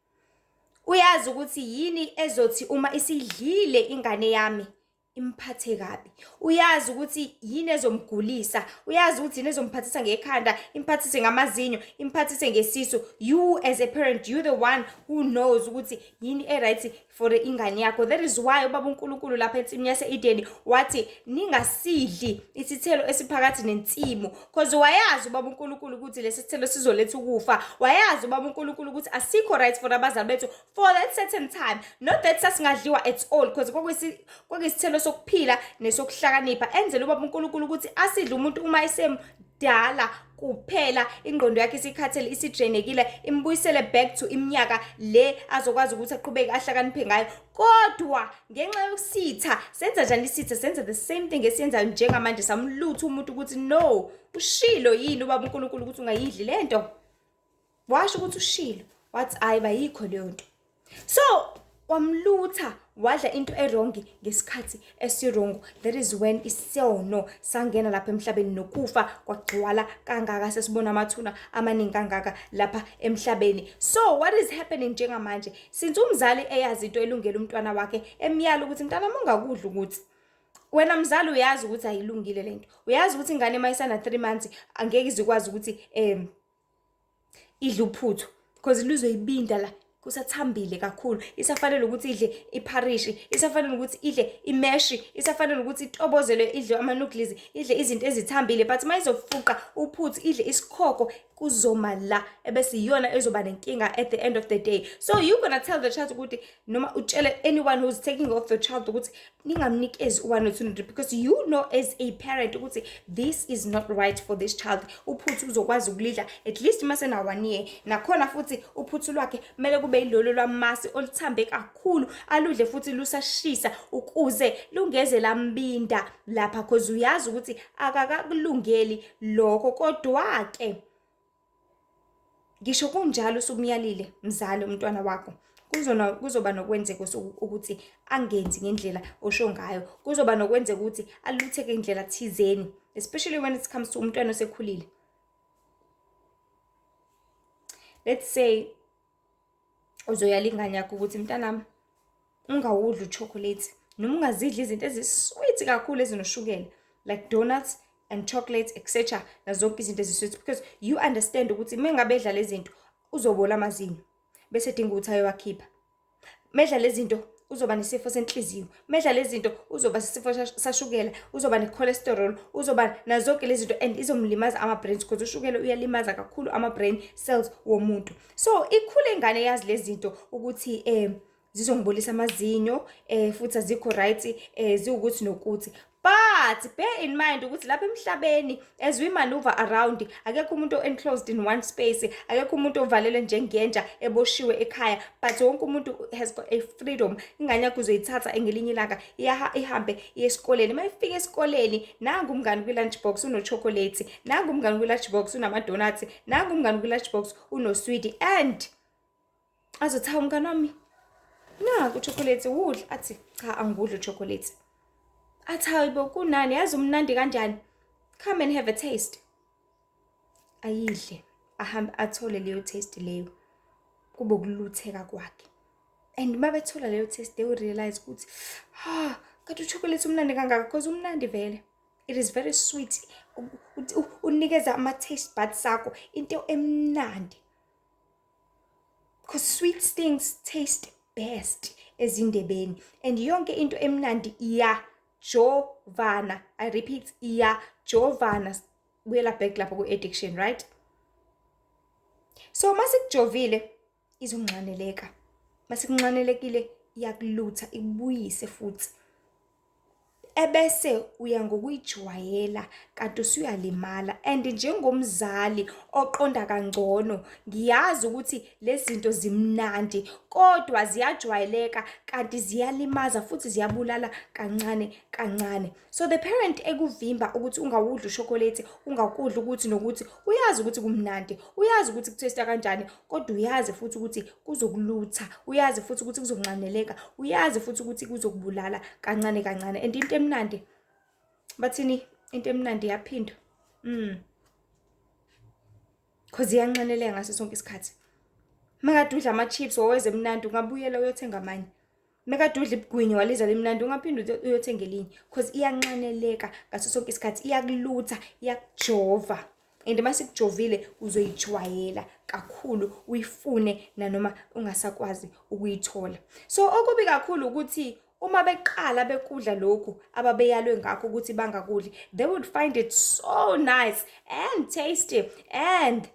Uyazi ukuthi yini ezothi uma isidlile ingane yami imphathe kabi. Uyazi ukuthi yini ezomgulisa, uyazi ukuthi yini ezomphathisa ngekhanda, imphathise ngamazinyo, imphathise ngesisu. You as a parent, you the one who knows ukuthi yini right for ingane yakho. That is why ubaba uNkulunkulu lapha ensimini yase-Edeni wathi ningasidli isithelo esiphakathi nensimu, because wayazi ubaba uNkulunkulu ukuthi lesi sithelo sizoletha ukufa. Wayazi ubaba uNkulunkulu ukuthi asikho right for abazali bethu for that certain time, not that sasingadliwa at all, because kwakuyisithelo sokuphila nesokuhlakanipha. Enzela ubaba uNkulunkulu ukuthi asidle umuntu uma esemdala kuphela, ingqondo yakhe isikhathele, isidrainekile, imbuyisele back to iminyaka le azokwazi ukuthi aqhubeke ahlakaniphe ngayo. Kodwa ngenxa yokusitha, senza njani isitha? Senza the same thing esiyenzayo njengamanje, samlutha umuntu ukuthi no, ushilo yini ubaba uNkulunkulu ukuthi ungayidli lento? Washo ukuthi ushilo, wathi ayi bayikho leyo nto. So wamlutha, wadla into erongi ngesikhathi esirongo. That is when isono sangena lapha emhlabeni nokufa kwagcwala kangaka, sesibona amathuna amaningi kangaka lapha emhlabeni. So what is happening njengamanje? Since umzali eyazi into elungele umntwana wakhe, emyala ukuthi mntana ungakudla ukuthi, wena mzali uyazi ukuthi ayilungile lento, uyazi ukuthi ingane mayisana 3 months angeke izikwazi ukuthi idle uphuthu, because luzoyibinda la kusathambile kakhulu. Isafanele ukuthi idle ipharishi, isafanele ukuthi idle imeshi, isafanele ukuthi itobozele, idle ama-noodles, idle izinto ezithambile. But mayizofuqa uphuthu, idle isikhoko, kuzoma la ebese iyona ezoba nenkinga at the end of the day. So you're gonna tell the child ukuthi, noma utshele anyone who's taking off the child ukuthi ningamnikezi u-102, because you know as a parent ukuthi this is not right for this child. Uphuthu uzokwazi ukulidla at least masena 1 year. Nakhona futhi uphuthu lwakhe kumele kube yilolo lwamasi oluthambe kakhulu, aludle futhi lusashisa ukuze lungeze lambinda lapha, because uyazi ukuthi akakakulungeli lokho. Kodwa ke ngisho kunjalo usumyalile mzali umntwana wakho, kuzoba nokwenzeka ukuthi angenzi ngendlela osho ngayo, kuzoba nokwenzeka ukuthi alutheke indlela thizeni, especially when it comes to umntwana osekhulile. Let's say uzoyala ingane yakho ukuthi mntanami ungawudli uchocolate, noma ungazidla izinto ezisweet kakhulu ezinoshukela like donuts and chocolates etc, nazonke izinto ezisweet, because you understand ukuthi mengabe edla lezi zinto uzobola amazinyo bese edinga ukuthi ayowakhipha. Medla lezi zinto uzoba nesifo senhliziyo, medla lezi zinto uzoba nesifo sashukela, uzoba ne-cholesterol, uzoba nazonke lezi zinto, and izomlimaza ama-brains, because ushukela uyalimaza kakhulu ama-brain cells womuntu. So ikhule ingane yazi lezi zinto ukuthi zizongibolisa amazinyo, futhi azikho right, ziwukuthi nokuthi. But bear in mind ukuthi lapha emhlabeni as we maneuver around, akekho umuntu enclosed in one space, akekho umuntu ovalelwe njengenja eboshiwe ekhaya, but wonke umuntu has got a freedom. Ingane yakho uzoyithatha ngelinye ilanga ihambe iye esikoleni. Mayifika esikoleni, nangu umngane kwi-lunch box uno-chocolate, nangu umngane kwi-lunch box unama-donuts, nangu umngane kwi-lunch box uno-sweetie, and azothi umngane wami naku chocolate udla, athi cha angikudli chocolate. Athi hayibo kunani, yazi umnandi kanjani, come and have a taste. Ayidle, ahambe athole leyo taste leyo, kube ukulutheka kwakhe. And mabethola leyo taste they will realize ukuthi kanti uchocolate umnandi kangaka, because umnandi vele. It is very sweet. Unikeza ama-taste buds sakho into emnandi, because sweet things taste best ezindebeni, and yonke into emnandi iyajovana. I repeat, iyajovana. Buyela back lapho ku-addiction, right? So masikujovile izonqaneleka, masikunqanelekile iyakulutha ikubuyise futhi, ebese uya ngokuyijwayela kanti usuyalimala. And njengomzali oqonda kangcono, ngiyazi ukuthi lezi zinto zimnandi kodwa ziyajwayeleka kanti ziyalimaza futhi ziyabulala kancane kancane. So the parent ekuvimba ukuthi ungawudli uchocolate, ungakudli ukuthi nokuthi, uyazi ukuthi kumnandi, uyazi ukuthi kutaste kanjani, kodwa uyazi futhi ukuthi kuzokulutha, uyazi futhi ukuthi kuzokunqaneleka, uyazi futhi ukuthi kuzokubulala kancane kancane. And into emnandi bathini, into emnandi yaphinda because iyanqaneleka ngaso sonke isikhathi. Makade udla ama-chips oweze mnandi, ungabuyela uyothenga amanye. Mekade udla ibigwinyo walizwa limnandi ungaphinde uyothenga elinye because iyanxaneleka ngaso sonke isikhathi, iyakulutha, iyakujova. And mase kujovile uzoyijwayela kakhulu uyifune nanoma ungasakwazi ukuyithola. So okubi kakhulu ukuthi uma beqala bekudla lokhu ababeyalwe ngakho ukuthi bangakudli, they would find it so nice and tasty and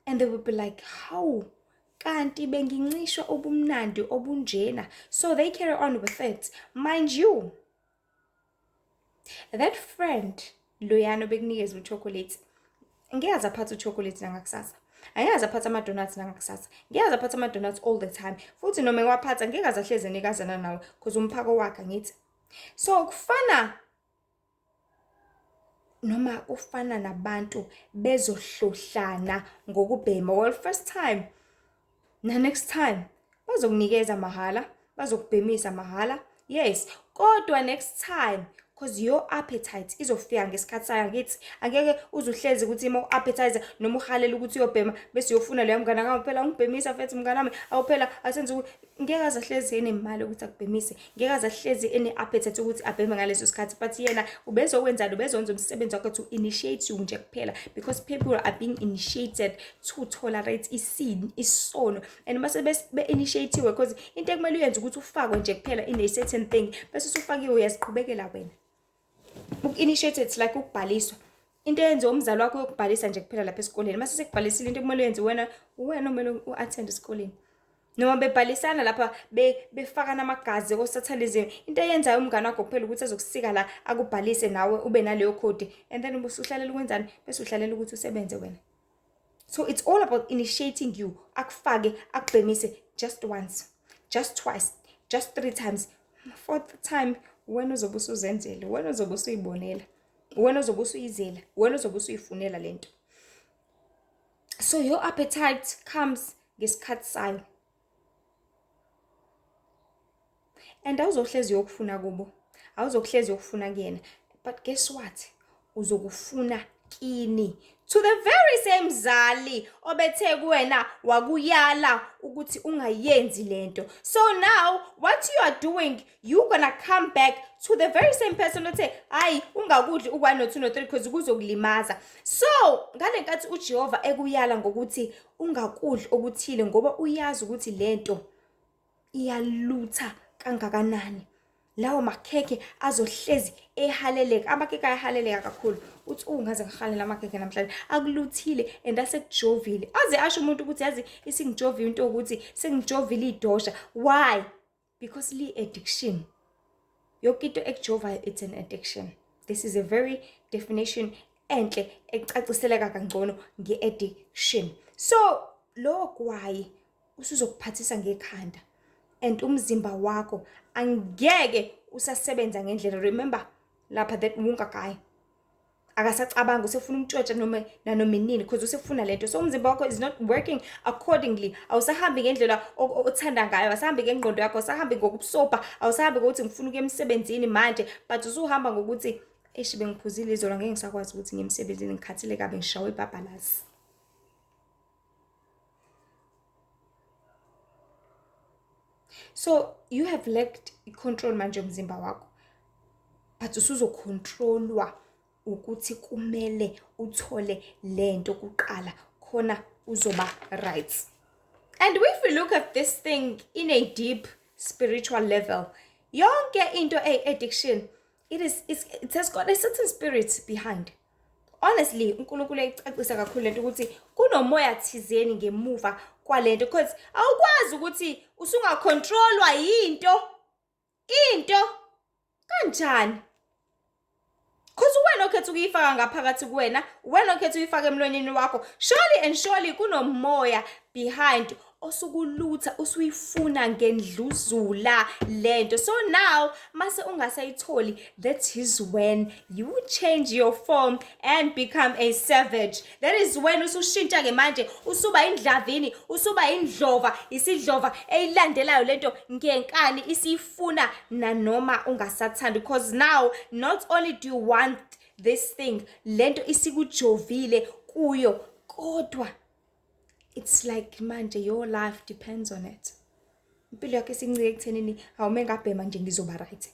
they would be like, how? Kanti bengincishwa ubumnandi obunjena. So they carry on with it. Mind you, that friend loyana bekunikeza uchocolate, ngeke azaphatha uchocolate nangakusasa. Angeke azaphatha ama-donuts nangakusasa. Ngeke azaphatha ama-donuts all the time. Futhi noma ewaphatha ngeke azahleze enikazana nawe because umphako wakhe ngithi. So kufana noma ufana nabantu bezohlohlana ngokubhema. Well, first time na next time bazokunikeza mahala, bazokubhemisa mahala. Yes, kodwa next time because your appetite izofika ngesikhathi sayo ngithi. Angeke uzuhlezi ukuthi ima u-appetizer noma uhalela ukuthi uyobhema bese uyofuna leyo mngane ngami phela ungibhemisa fethi mngane wami awuphela asenze ngeke azahlezi enemali ukuthi akubhemise, ngeke azahlezi ene-appetite ukuthi abheme ngaleso sikhathi, but yena ubezokwenzani, ubezonza umsebenzi wakhe to initiate you nje kuphela because people are being initiated to tolerate isin, isono. And mase be-initiate-iwe because into ekumele uyenze ukuthi ufakwe nje kuphela in a certain thing bese usufakiwe uyaziqhubekela wena. Uku-initiate it's like ukubhaliswa. Into eyenze umzali wakho uyokubhalisa nje kuphela lapha esikoleni. Mase sekubhalisile into ekumele uyenze wena kumele u-attend esikoleni. Noma bebhalisana lapha befaka namagazi osathandism. Into eyenzayo umngane wakho kuphela ukuthi azokusika la akubhalise nawe ube naleyo code and then usuhlalela ukwenzani bese uhlalela ukuthi usebenze wena. So it's all about initiating you. Akufake akubhemise just once, just twice, just 3 times. Fourth time wena uzobe usuzenzele, wena uzobe usuyibonela, wena uzobe usuyizela, wena uzobe usuyifunela lento. So your appetite comes ngesikhathi sayo. And awuzohlezi uyokufuna kubo, awuzohlezi uyokufuna kuyena, but guess what? Uzokufuna kini, to the very same mzali obethe kuwena wakuyala ukuthi ungayenzi lento. So now what you are doing, you gonna come back to the very same person othe hayi ungakudli u1 no 2 no 3 because kuzokulimaza. So ngale nkathi uJehova ekuyala ngokuthi ungakudli okuthile ngoba uyazi ukuthi lento iyalutha kangakanani, lawo makheke azohlezi ehaleleka. Amakheke ayahaleleka kakhulu. Uthi ungaze ngihalela amakheke namhlanje akuluthile and asekujovile. Aze asho umuntu ukuthi yazi isingijovile into ukuthi sengijovile idosha. Why? Because li-addiction. Yonke into ekujova it's an addiction. This is a very definition enhle ecaciseleka kangcono nge-addiction. So lo kwayi usuzokuphathisa ngekhanda and umzimba wakho angeke usasebenza ngendlela. Remember lapha that ungakayi akasacabanga usefuna umtshotsha noma nini because usefuna lento. So umzimba wakho is not working accordingly. Awusahambi ngendlela othanda ngayo, awusahambi ngengqondo yakho, awusahambi ngokubusopa, awusahambi ngokuthi ngifuna ukuya emsebenzini manje, but usuhamba ngokuthi eshibe ngiphuzile izolo ngeke ngisakwazi ukuthi ngiyemsebenzini ngikhathile kabe ngishawe ibhabhalazi. So you have lacked control manje umzimba wakho, but usuzocontrolwa ukuthi kumele uthole lento kuqala khona uzoba right. And if we look at this thing in a deep spiritual level, yonke into addiction, it has got a certain spirit behind. Honestly, uNkulunkulu uyayicacisa kakhulu lento ukuthi kunomoya thizeni ngemuva kwalento because awukwazi ukuthi usungacontrolwa into kanjani. Because wena okhetha ukuyifaka ngaphakathi kuwena, wena okhetha uyifaka emlonyeni wakho, surely and surely kunomoya behind osukulutha usuyifuna ngendluzula lento. So now mase ungasayitholi, that is when you change your form and become a savage. That is when usushintsha ke manje usuba indlavini, usuba indlova, isidlova eyilandelayo lento ngenkani isifuna nanoma ungasathandi. Because now not only do you want this thing, lento isikujovile kuyo, kodwa it's like manje your life depends on it. Impilo yakho isincike ekuthenini awume ngabhema nje ngizoba right.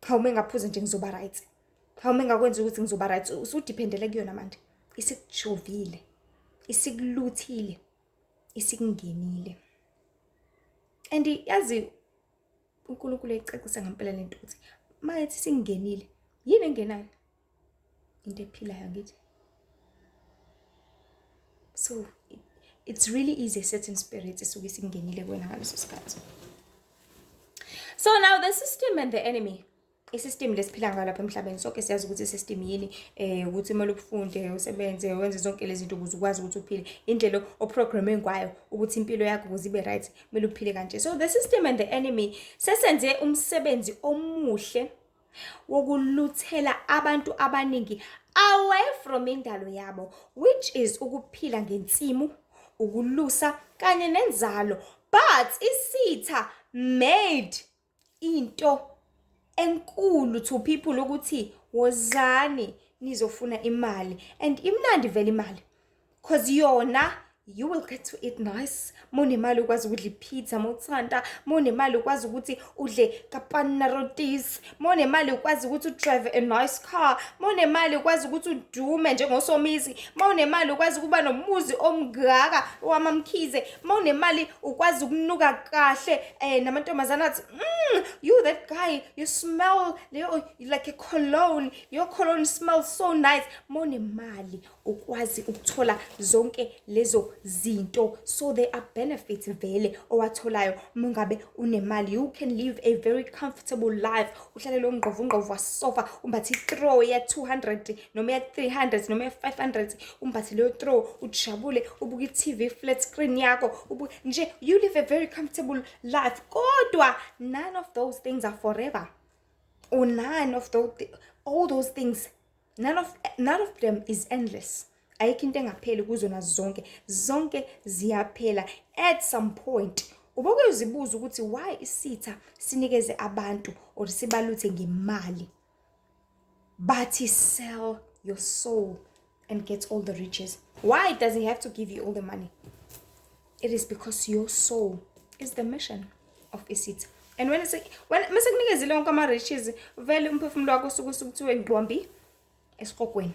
Awume ngaphuza nje ngizoba right. Awume ngakwenza ukuthi ngizoba right. Usudiphendele kuyona manje. Isikujovile. Isikuluthile. Isikungenile. And yazi uNkulunkulu ecacisa ngempela lento ukuthi mayethi singenile yini engenayo into ephilayo ngithi. So it's really easy a certain spirit esuke singenile kuwena ngaleso sikhathi. So now the system and the enemy. Isystem lesiphila ngayo lapha emhlabeni sonke siyazi ukuthi isystem yini ukuthi kumele ufunde usebenze wenze zonke lezi zinto ukuze ukwazi ukuthi uphile indlela oprogramme ngayo ukuthi impilo yakho ukuze ibe right kumele uphile kanje. So the system and the enemy sesenze umsebenzi omuhle wokuluthela abantu abaningi away from indalo yabo, which is ukuphila ngensimu, ukulusa kanye nenzalo. But isitha made into enkulu to people ukuthi wozani nizofuna imali, and imnandi vele imali cause yona you will get to eat nice. Monemali ukwazi ukudla pizza motsanta, monemali ukwazi ukuthi udle kapana rotis, monemali ukwazi ukuthi udrive a nice car, monemali ukwazi ukuthi udume njengosomizi, monemali ukwazi ukuba nomuzi omgaka wamamkhize, monemali ukwazi ukunuka kahle namantombazana athi you that guy, you smell like a cologne, your cologne smells so nice. Monemali ukwazi ukuthola zonke lezo zinto. So there are benefits vele owatholayo mungabe unemali. You can live a very comfortable life. Uhlale lo ngqovu wasofa umbathi throw ya 200 noma ya 300 noma ya 500 umbathi lo throw ujabule ubuka iTV flat screen yakho nje you live a very comfortable life. Kodwa none of those things are forever. Or none of those all those things, none of them is endless. Ayikho into engapheli kuzona zonke ziyaphela at some point. Uboke uzibuza ukuthi why isitha sinikeze abantu or sibaluthe ngemali but sell your soul and get all the riches? Why does he have to give you all the money? It is because your soul is the mission of isitha. And when mesekunikeze lonke ama riches vele umphefumulo wakho usukuthiwe ngqombi esiqokweni.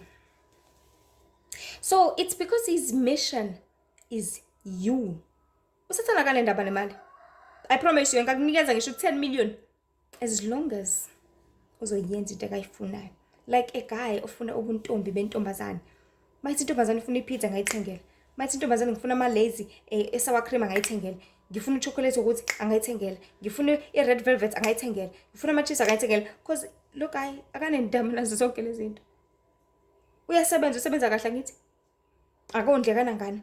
So it's because his mission is you. Usathana kale ndaba nemali. I promise you ngakunikeza ngisho 10 million as long as uzoyenza into akayifunayo. Like a guy ofuna ubuntombi bentombazane. Mayithi intombazane ifuna ipizza ngayithengela. Mayithi intombazane ngifuna ama lazy esour cream ngayithengela. Ngifuna ichocolate ukuthi angayithengela. Ngifuna i-red velvet angayithengela. Ngifuna ama cheese angayithengela because lo guy akanendaba nazo zonke lezi zinto. Usebenza kahle ngithi. Akondle kanangana.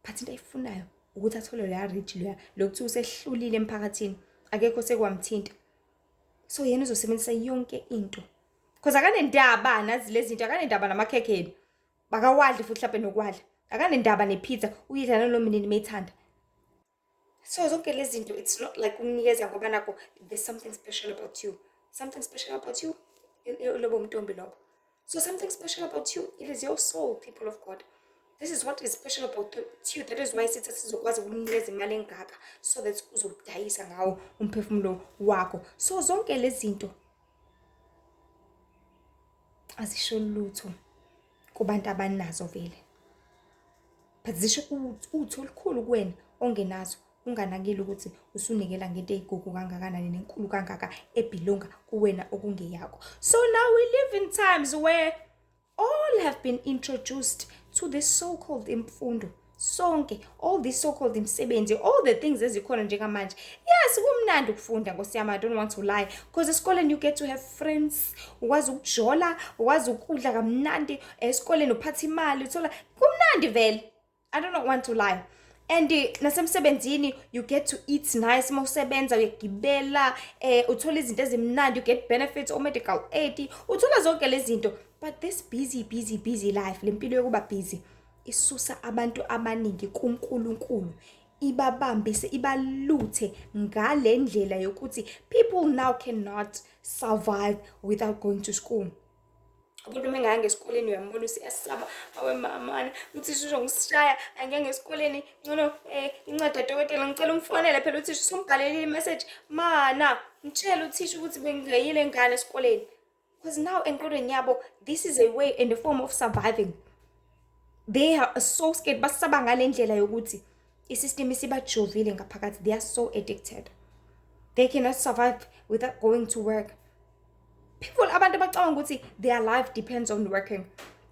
But into ayifunayo ukuthi athole la rich lokuthi usehlulile emphakathini. Akekho sekwamthinta. So yena uzosebenzisa yonke into. Because akanendaba nazi lezi zinto, akanendaba namakhekheni. Bakawadli futhi mhlawumbe nokwadla. Akanendaba nepizza uyidla nolomini methanda. So zonke lezi zinto it's not like umnikeza ngoba nakho there's something special about you. Something special about you. Lobo mntombi lobo. So something special about you, it is your soul, people of God. This is what is special about you. That is why sitha sizokwazi ukunikeza imali engaka so that uzodayisa ngawo umphefumulo wakho. So zonke lezi zinto azisho lutho kubantu abanazo vele. But zisho utho olukhulu kuwena ongenazo. Unganakile ukuthi usunikela ngento eyigugu kangakanani nenkulu kangaka ebelonga kuwena okungeyakho. So now we live in times where all have been introduced to this so-called imfundo. Sonke, all this so-called imsebenzi, all the things ezikhona njengamanje. Yes, kumnandi ukufunda ngosiyama, I don't want to lie. Because esikoleni you get to have friends, ukwazi ukujola, ukwazi ukudla kamnandi, esikoleni uphatha imali, uthola kumnandi vele. I don't want to lie. And nasemsebenzini you get to eat nice, mawusebenza uyagibela, uthola izinto ezimnandi, you get benefits or medical aid, uthola zonke lezi zinto. But this busy life, lempilo yokuba busy, isusa abantu abaningi kuNkulunkulu, ibabambise, ibaluthe ngale ndlela yokuthi people now cannot survive without going to school. Umuntu uma engaya ngesikoleni uyambona usiyasaba, awe mamana, uthisha uzongisishaya, angeke ngesikoleni, ngcono inceda dokotela ngicela umfonele phela uthisha usumbhalelile i-message. Mana, mtshele uthisha ukuthi bengiyile ngane esikoleni. Because now engqondweni yabo, this is a way and a form of surviving. They are so scared, basaba ngale ndlela yokuthi i-system isibajovile ngaphakathi. They are so addicted. They cannot survive without going to work. People abantu abacabanga ukuthi their life depends on working.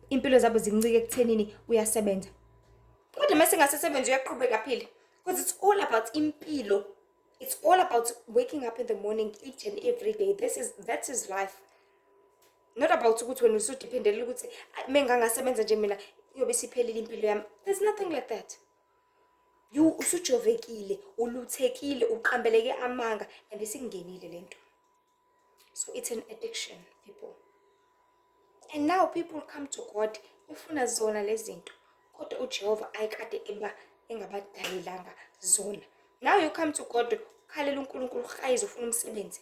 Impilo zabo zincike ekuthenini uyasebenza. Kodwa mase ngasesebenza uyaqhubeka phile. Because it's all about impilo. It's all about waking up in the morning each and every day. That is life. Not about ukuthi wena usudependele ukuthi mengangasebenza nje mina iyobe siphelile impilo yami. There's nothing like that. You usujovekile, uluthekile, uqambeleke amanga and isingenile lento. So it's an addiction, people. And now people come to God befuna zona lezinto. Kodwa uJehova ayikade engabadalelanga zona. Now you come to God, ukhalela uNkulunkulu uhayize ufuna umsebenzi.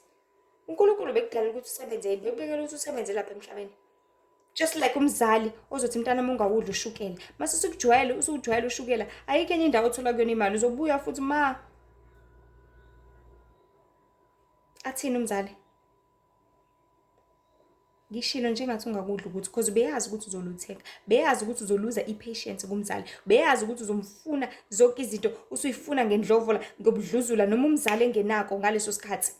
uNkulunkulu bekudala ukuthi usebenze, bekubekela ukuthi usebenze lapha emhlabeni. Just like umzali ozothi mntana wami ungawudli ushukela. Mase sikujwayele, usujwayele ushukela, ayike enye indawo othola kuyona imali, uzobuya futhi ma. Athini umzali? Ngishilo njengathi ungakudla ukuthi because beyazi ukuthi uzolutheka. Beyazi ukuthi uzoluza i-patience kumzali. Beyazi ukuthi uzomfuna zonke izinto usuyifuna ngendlovola, ngobudluzula noma umzali engenako ngaleso sikhathi.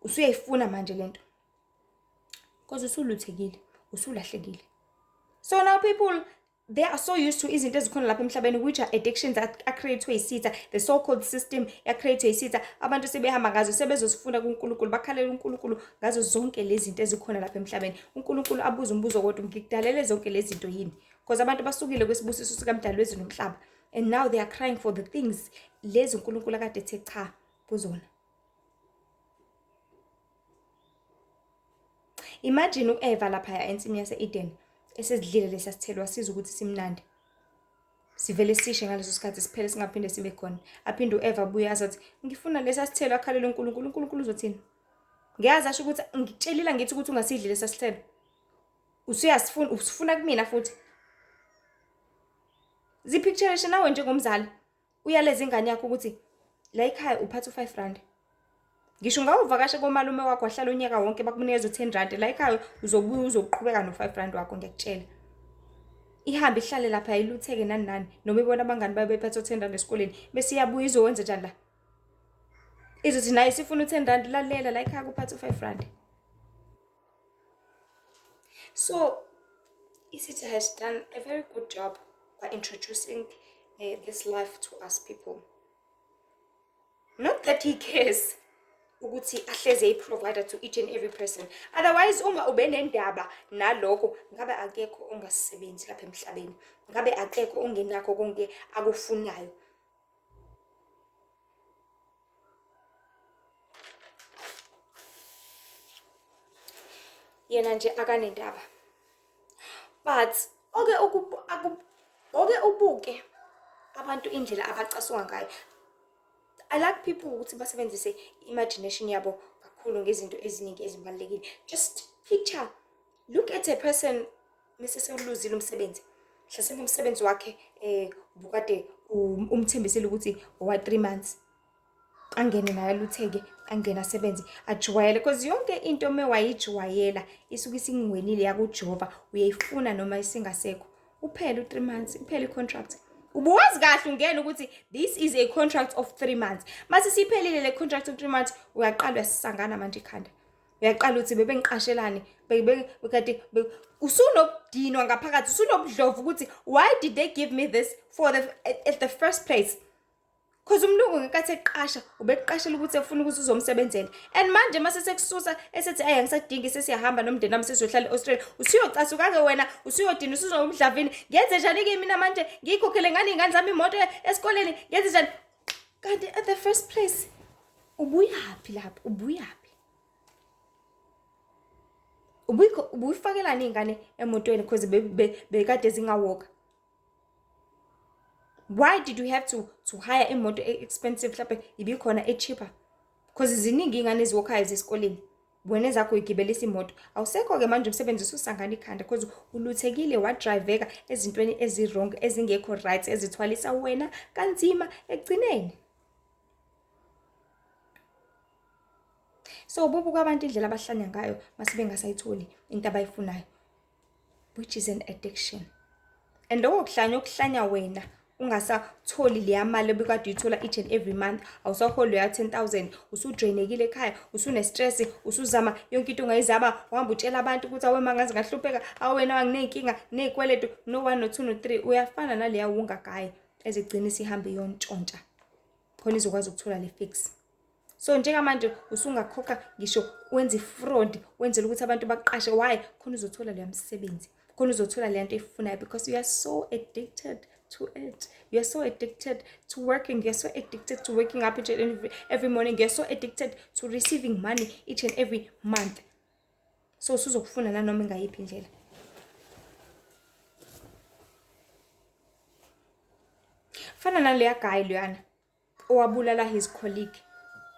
Usuyayifuna manje lento. Because usuluthekile, usulahlekile. So now people, they are so used to izinto ezikhona lapha emhlabeni which are addictions that are created isitha, the so-called system created isitha. Abantu sebehamba ngazo sebezosifuna kuNkulunkulu, bakhalela uNkulunkulu ngazo zonke lezi zinto ezikhona lapha emhlabeni. uNkulunkulu abuza umbuzo kodwa ngikudalele zonke lezi zinto yini? Because abantu basukile kwesibusiso sikaMdali wezulu nomhlaba and now they are crying for the things lezi uNkulunkulu akade ethe cha kuzona. Imagine uEva lapha ensimini yase-Eden esezidlile lesasithelo asiza ukuthi simnandi. Sivele sishe ngaleso sikhathi siphele singaphinde sibe khona. Aphinde uEva abuye azathi ngifuna lesasithelo akhalela uNkulunkulu. uNkulunkulu uzothini? Ngiyazi asho ukuthi ngitshelila ngithi ukuthi ungasidli lesasithelo. Usifuna kumina futhi. Zipictureshe nawe njengomzali. Uyaleza ingane yakho ukuthi la ekhaya uphatha u5 rand. Ngisho ngawuvakasha komalume wakho wahlala unyaka wonke bakunikeza u10 rand la ekhaya uzobuya uzoqhubeka no5 rand wakho ngiyakutshela. Ihambe ihlale lapha ilutheke nani noma ibona abangani babe bephethe u10 rand esikoleni bese iyabuya izowenza njani la? Izothi naye sifuna u10 rand lalela la ekhaya kuphatha u5 rand. So isitha has done a very good job by introducing this life to us people. Not that he cares ukuthi ahleze i-provider to each and every person. Otherwise uma ube nendaba nalokho ngabe akekho ongasisebenzi lapha emhlabeni. Ngabe akekho ongenakho konke akufunayo. Yena nje akanendaba. But oke ubuke abantu indlela abacasuka ngayo. I like people ukuthi basebenzise imagination yabo kakhulu ngezinto eziningi ezibalekile. Just picture, look at a person mase sewuluzile umsebenzi. Hlasimbe umsebenzi wakhe bukade umthembisile ukuthi owa 3 months. Angene naye lutheke, angena asebenze, ajwayele because yonke into mewayijwayela isuke isingwenile yakuJehova uyayifuna noma isingasekho. Uphele u3 months, uphele icontract. Ubuwazi kahle ungena ukuthi this is a contract of 3 months. Mase siphelile le contract of 3 months uyaqala uyasangana manje ikhanda. Uyaqala uthi bebengiqashelani, bekade usunobudinwa ngaphakathi, usunobudlovu ukuthi why did they give me this for at the first place? Because umlungu ngekathi eqasha ubeqashela ukuthi efuna ukuthi uzomsebenzela. And manje mase sekususa esethi angisadingi sesiyahamba nomndeni wami sesohlala eAustralia. Usuyocasuka ke wena, usuyodina usuzomdlavini. Ngenze njani ke mina manje ngikhokhele ingane zami imoto esikoleni? Ngenze njani? Kanti at the first place ubuyaphi lapha? Ubuyaphi? Ubuyifakelani ingane emotweni because bekade zingawoka? Why did you have to hire imoto expensive lapha ibikhona cheaper? Because ziningi ingane eziwokhayo zesikoleni. wena ezakho uyigibelisa imoto, awusekho-ke manje umsebenzi ususangana ikhanda because uluthekile wadriveka ezintweni ezi-wrong ezingekho right ezithwalisa wena kanzima ekugcineni. So bubuka abantu indlela abahlanya ngayo mase bengasayitholi into abayifunayo, which is an addiction. And lokho okuhlanya wena ungasatholi leya mali obekade uyithola each and every month, awusaholi ya 10,000, usudrainekile ekhaya, usune-stress, usuzama yonke into ongayizama, wahamba utshela abantu ukuthi awe mangaze ngahlupheka, awena wanginey'nkinga, ney'kweletu, no-1 no-2 no-3, uyafana naleya wungagayi ezigcina isihambe yontshontsha khona izokwazi ukuthola le fix. So njengamanje usungakhokha ngisho wenza i-fraud wenzela ukuthi abantu baqashe, why? Khona uzothola leya msebenzi, khona uzothola leya nto eyifunayo because you are so addicted to it. You are so addicted to working. You are so addicted to waking up each and every morning. You are so addicted to receiving money each and every month. So usuzokufuna nanoma ingayiphi indlela. Fana naleya guy loyana owabulala his colleague.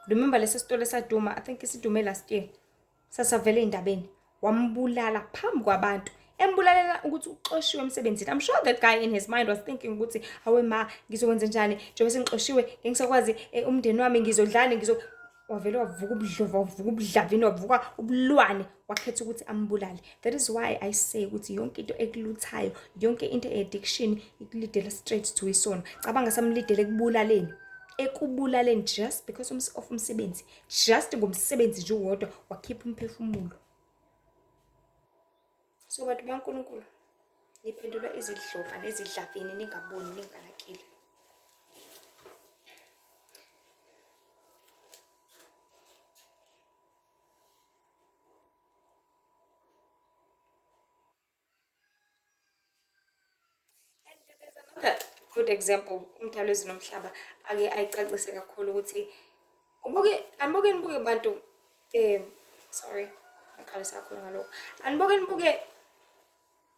Remember lesi sitole saduma, I think isidume last year. Sasavele endabeni. Wambulala phambi kwabantu. Embulalela ukuthi uxoshiwe emsebenzini. I'm sure that guy in his mind was thinking ukuthi awe ma ngizokwenza njani njengoba sengixoshiwe ngisakwazi umndeni wami ngizodlani wavele wavuka ubudlova, wavuka ubudlavini, wavuka ubulwane, wakhetha ukuthi ambulale. That is why I say ukuthi yonke into ekuluthayo, yonke into addiction ikulidela straight to isono. Cabanga samlidele ekubulaleni just because of umsebenzi, just ngomsebenzi nje uwodwa wakhipha umphefumulo. So bantu baNkulunkulu, niphendulwa izidlova nezidlavini, ningaboni ningalakile. Good example, uMthalezi Nomhlaba ake ayicacise kakhulu ukuthi nibuke bantu sorry ngikhalisa kakhulu ngalokho. Nibuke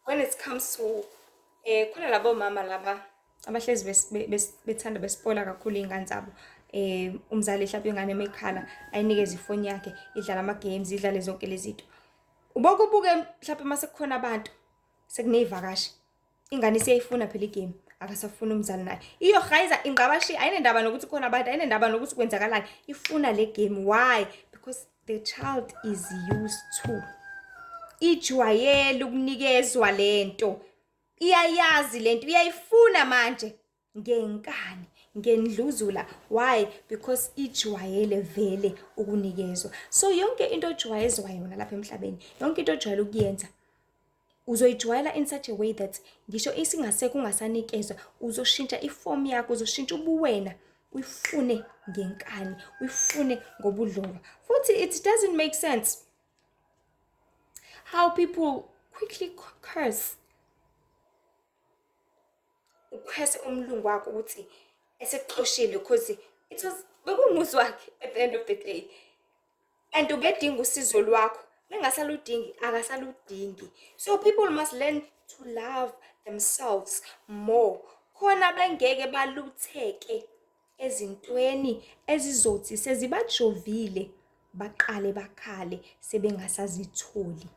when it comes to khona labo mama laba abahlezi bethanda bespoila kakhulu iy'ngane zabo. Umzali mhlawumbe ingane emekhala ayinikeze ifoni yakhe idlala ama-games, idlale zonke lezi zinto. Ubuke mhlawumbe mase kukhona abantu sekuney'vakashi, ingane isiyayifuna phela igame, akasafuna umzali naye. Iyohayiza ingqabashi, ayinendaba nokuthi khona abantu, ayinendaba nokuthi kwenzakalani, ifuna le game. Why? Because the child is used to, ijwayele ukunikezwa lento, iyayazi lento, iyayifuna manje ngenkani, ngendluzula. Why? Because ijwayele vele ukunikezwa. So yonke into ojwayezwa yona lapha emhlabeni, yonke into ojwayele ukuyenza, uzoyijwayela in such a way that ngisho isingasekho ungasanikezwa, uzoshintsha iform yakho, uzoshintsha ubuwena, uyifune ngenkani, uyifune ngobudlova. Futhi it doesn't make sense how people quickly curse. Ukhese umlungu wakho ukuthi esekuxoshile because it was bekumuzi wakhe at the end of the day. And ubedinga usizo lwakho, bengasaludingi akasaludingi. So people must learn to love themselves more, khona bengeke balutheke ezintweni ezizothi sezibajovile baqale bakhale sebengasazitholi.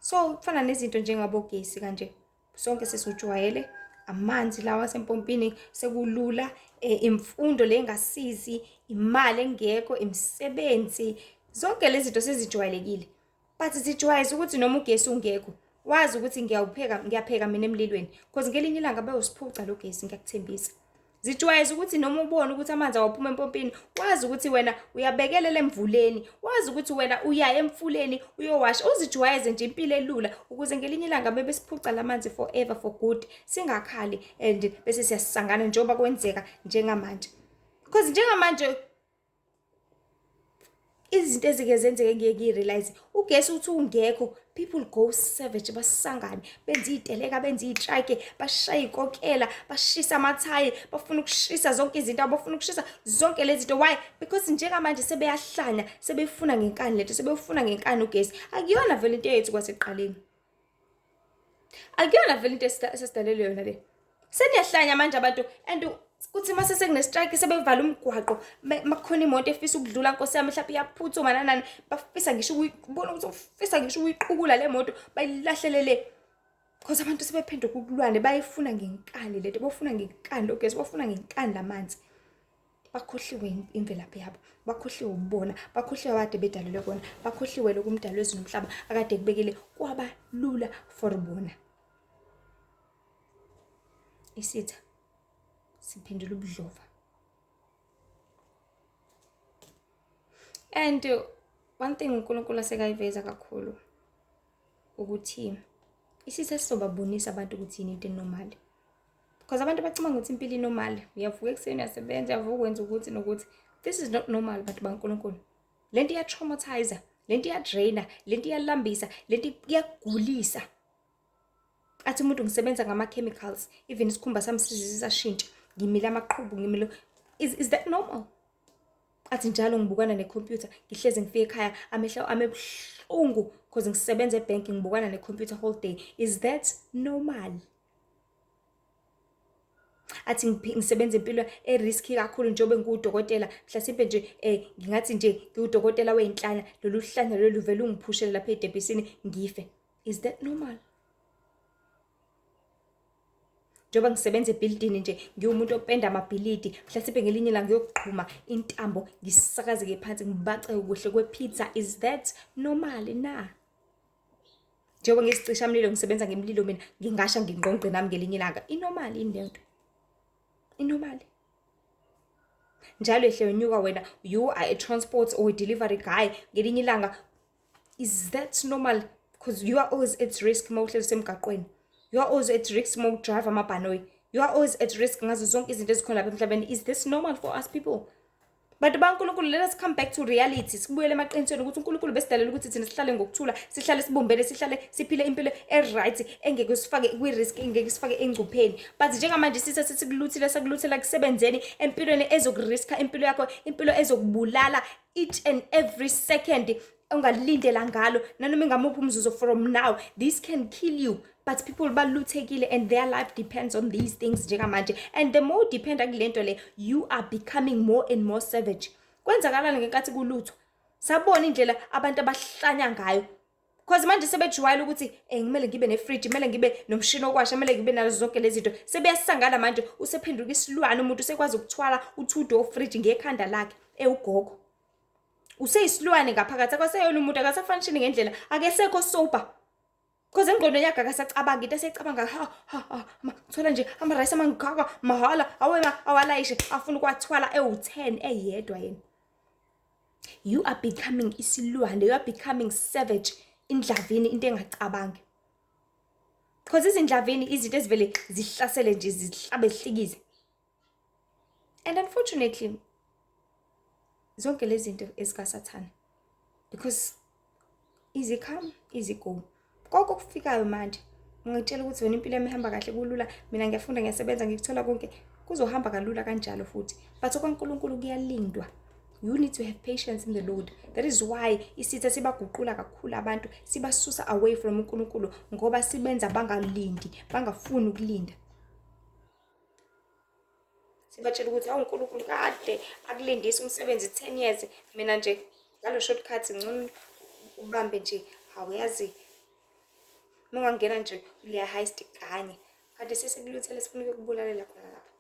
So kufana nezinto njengabogesi kanje, sonke sesijwayele amanzi lawa asempompini sekulula, imfundo le engasizi, imali engekho, imisebenzi, zonke lezi zinto sezijwayelekile. But sijwayeza ukuthi noma ugesi ungekho, wazi ukuthi ngiyapheka mina emlilweni because ngelinye ilanga bayosiphuca lo gesi, ngiyakuthembisa. Zijwayeza ukuthi noma ubone ukuthi amanzi awaphuma empompini, wazi ukuthi wena uyabekelela emvuleni, wazi ukuthi wena uya emfuleni uyowasha. Uzijwayeze nje impilo elula ukuze ngelinye ilanga bebesiphuca lamanzi forever for good, singakhali and bese siyasangana njengoba kwenzeka njengamanje. Because njengamanje izinto ezike zenzeke ngiye-realize ugesi uthi ungekho, people go savage, basangane, benza iy'teleka, benza iy'trike, bashaya iy'kokela, bashisa amathayi, bafuna ukushisa zonke izinto, bafuna ukushisa zonke lezi zinto. Why? Because njengamanje sebeyahlanya, sebefuna ngenkani lento, sebefuna ngenkani ugesi. Akuyona vele into yethu kwasekuqaleni, akuyona vele into esidalelwe yona le. Seniyahlanya manje abantu and kuthi mase sekunestrike sebevala umgwaqo makukhona imoto efisa ukudlula Nkosi yami mhlawumbe iyaphuthuma nanani bafisa ngisho ukubona ukuthi ufisa ngisho ukuyiqukula le moto bayilahlelele because abantu sebephenduka ukulwane bayifuna ngenkani lento bafuna ngenkani logesi bafuna ngenkani lamanzi bakhohliwe imvelaphi yabo bakhohliwe ubona bakhohliwe abade bedalelwe kona bakhohliwe lokumdalo ezinomhlaba akade kubekile kwaba lula for bona isitha siphendula ubudlova and one thing uNkulunkulu asekayiveza kakhulu ukuthi isitha sisobabonisa abantu ukuthi yini into enormal because abantu bacabanga ukuthi impilo inormal uyavuka ekseni uyasebenza uyavuka ukwenza ukuthi nokuthi this is not normal but baNkulunkulu lento iya traumatizer lento iya drainer lento iyalambisa lento iyagulisa athi umuntu ngisebenza ngama chemicals even isikhumba sami sizashintsha ngimile amaqhubu ngimile is that normal athi njalo ngibukana necomputer ngihleze ngifike ekhaya amehlo amebuhlungu because ngisebenza ebank ngibukana necomputer whole day is that normal athi ngisebenza impilo risky kakhulu njengoba ngudokotela mhlasimbe nje ngingathi nje ngudokotela weinhlanya lolu hlanya lolu vele ungiphushele lapha edebhisini ngife is that normal njengoba ngisebenza ebuilding nje ngiwumuntu openda amabhilidi mhlasimbe ngelinye la ngiyoqhuma intambo ngisakazeke phansi ngibace kuhle kwepizza is that normal na njengoba ngisicisha umlilo ngisebenza ngemlilo mina ngingasha ngingqongqe nami ngelinye ilanga inormal indento inormal njalo ehle unyuka wena you are a transport or a delivery guy ngelinye ilanga is that normal because you are always at risk mawuhlezi semgaqweni you are always at risk drive amabhanoyi you are always at risk ngazo zonke izinto ezikhona lapha emhlabeni is this normal for us people but baNkulunkulu let us come back to reality sibuyele emaqinisweni ukuthi uNkulunkulu besidalela ukuthi thina sihlale ngokuthula sihlale sibumbene sihlale siphile impilo right engeke sifake kwi-risk engeke sifake engcupheni but njengamanje sithe sikuluthile sakuluthela kusebenzeni empilweni ezokuriska impilo yakho impilo ezokubulala each and every second ungalindela ngalo nanoma ngamuphi umzuzu from now this can kill you but people baluthekile and their life depends on these things njengamanje and the more depend kulento le you are becoming more and more savage kwenzakalana ngenkathi kulutho sabona indlela abantu abahlanya ngayo because manje sebejwayela ukuthi ngimele ngibe ne-fridge kumele ngibe nomshini okwasha kumele ngibe nazo zonke lezi zinto sebeyasangala manje usephenduka isilwane umuntu usekwazi ukuthwala uthudo ofridge ngekhanda lakhe ugogo useyisilwane ngaphakathi akwaseyona umuntu akasafanishini ngendlela akesekho sober because engqondweni yakhe akasacabanga into esecabanga thola nje ama-rice amangaka mahala awalayishe afuna ukwathwala ewu-10 eyedwa yena you are becoming isilwane you are becoming savage indlavini into engacabangi because izindlavini izinto ezivele zihlasele nje zihlabe zihlikize and unfortunately zonke lezi zinto ezikasathana because easy come easy go konke okufikayo manje ungitshela ukuthi wena impilo yami ihamba kahle kulula mina ngiyafunda ngiyasebenza ngikuthola konke kuzohamba kalula kanjalo futhi but okwaNkulunkulu kuyalindwa you need to have patience in the Lord that is why isitha sibaguqula kakhulu abantu sibasusa away from uNkulunkulu ngoba sibenza bangalindi bangafuni ukulinda sibatshela ukuthi uNkulunkulu kade akulindisa umsebenzi 10 years mina nje ngalo shortcut ngcono ubambe nje awuyazi mongangena nje uliya heist kanye kade sesekuluthele sifuna ukubulalela khona lapha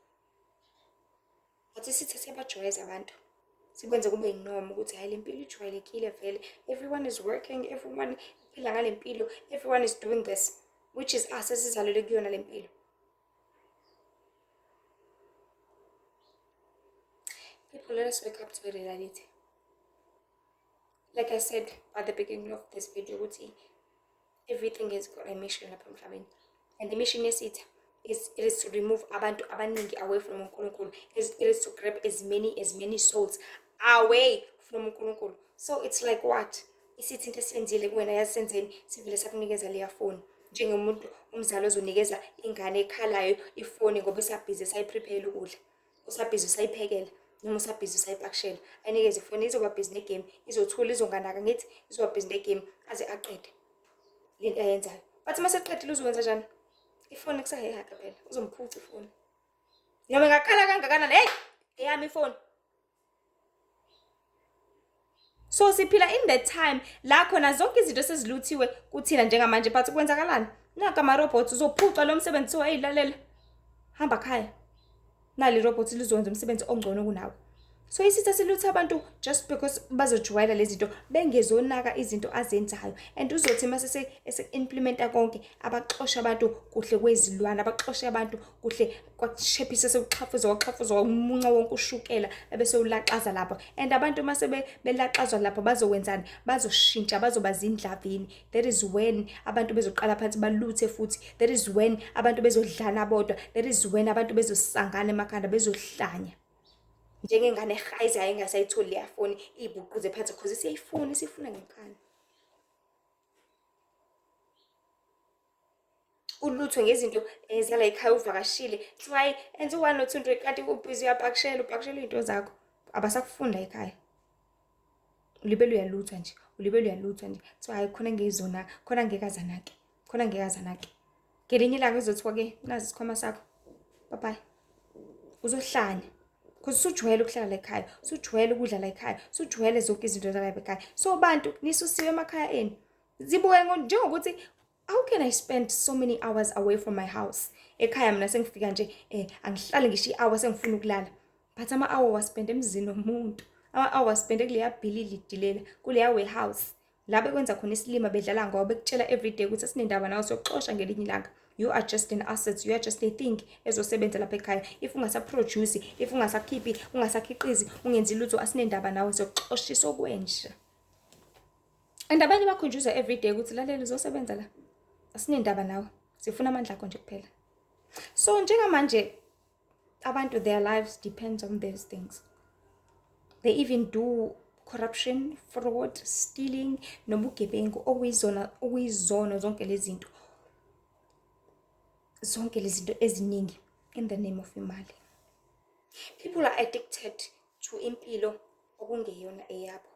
athi sithe siyabajwayeza abantu sikwenze kube inorm ukuthi hayi lempilo ijwayelekile vele everyone is working everyone phila ngale mpilo everyone is doing this which is us esizalelwe kuyona lempilo people let us wake up to reality like I said at the beginning of this video ukuthi everything has got a mission lapha emhlabeni and the mission yesitha it is to remove abantu abaningi away from uNkulunkulu it is to grab as many souls away from uNkulunkulu so it's like what isithi into esenzile kuwena yasenzeni sivele sakunikeza leya phone njengomuntu umzali ozonikeza ingane ekhalayo ifoni ngoba isabhizi sayiprepare ukudla usabhizi sayiphekela noma usabhizi sayipakishela anikeze ifoni izoba busy negame izothula izonganaka ngithi izoba busy negame aze aqede lento ayenzayo but mase eqedile uzokwenza njani ifoni kusaheha phela uzomphuca ifoni Noma ngakhala kangakanani, hey, eyami ifoni. So siphila in that time la khona zonke izinto seziluthiwe kuthina njengamanje but kwenzakalani? Naka ama-robots uzophuca lo msebenzi so hey lalela. Hamba khaya. Nali robot lizokwenza umsebenzi ongcono kunawe. So isitha silutha abantu just because bazojwayela lezi zinto bengezonaka izinto azenzayo and uzothi mase implementa konke abaxosha abantu kuhle kwezilwane abaxosha abantu kuhle kwakushephisa sekuxhafuza umunca wonke ushukela ebese ulaqaza lapho and abantu mase belaqazwa lapho bazokwenzani bazoshintsha bazoba zindlavini. That is when abantu bezoqala phansi baluthe futhi. That is when abantu bezodlana bodwa. That is when abantu bezosangana emakhanda bezohlanya. Njengengane ehayizayo engasayitholi leya foni ibuquze phansi because siyifuna ngenkani. Uluthwe ngezinto ezala ekhaya uvakashile try enze 1 or 2 kanti ubhizi upakishela into zakho abasakufunda ekhaya. Ulibele uyaluthwa nje so hayi khona ngezona khona ngekazanake ngelinye ilanga ezothiwa ke nazi isikhwama sakho bye bye uzohlanya. Because usujwayele ukuhlala la ekhaya, usujwayele ukudla la ekhaya, usujwayele zonke izinto zala ekhaya. So bantu nisusiwe emakhaya eni. Zibuke njengokuthi how can I spend so many hours away from my house? Ekhaya mina sengifika nje angihlali ngisho i-hour sengifuna ukulala. But ama-hour waspend emzini womuntu. Ama-hour waspend kuleya bhilili dilela, kuleya warehouse. La bekwenza khona isilima bedlala ngoba bekutshela everyday ukuthi asinendaba nawe soxoxa ngelinye ilanga. You are just an asset, you are just a thing ezosebenza lapha ekhaya. If ungasaproduce, if ungasakhiphi, ungasakhiqizi, ungenzi lutho asinendaba nawe soxoshisa okwenja. And abanye bakhunjuzwa everyday ukuthi lalela uzosebenza la. Asinendaba nawe. Sifuna amandla akho nje kuphela. So njengamanje abantu their lives depends on these things. They even do corruption, fraud, stealing, nobugebengu okuyizona zonke lezi zinto. Zonke lezi zinto eziningi in the name of imali. People are addicted to impilo okungeyona eyabo.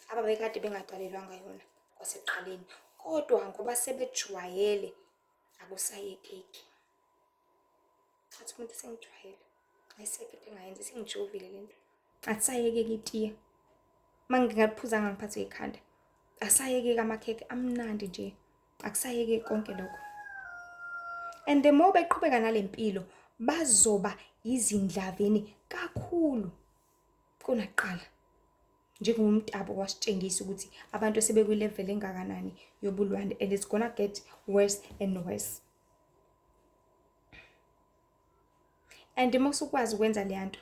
Ababekade bengaqalelwanga yona kwaseqaleni. Kodwa ngoba sebejwayele akusayekeki. Athi umuntu sengijwayele. Ayiseke into engayenza sengijovile lento. Akusayekeki itiye. Mangingaphuza ngangiphathwe ikhanda. Asayekeki amakhekhe amnandi nje. Akusayekeki konke lokho. And the more beqhubeka nalempilo bazoba izindlaveni kakhulu kunaqala. Njengomntabo wasitshengisa ukuthi abantu sebekwilevel engakanani yobulwane and it's gonna get worse and worse. And usukwazi ukwenza le nto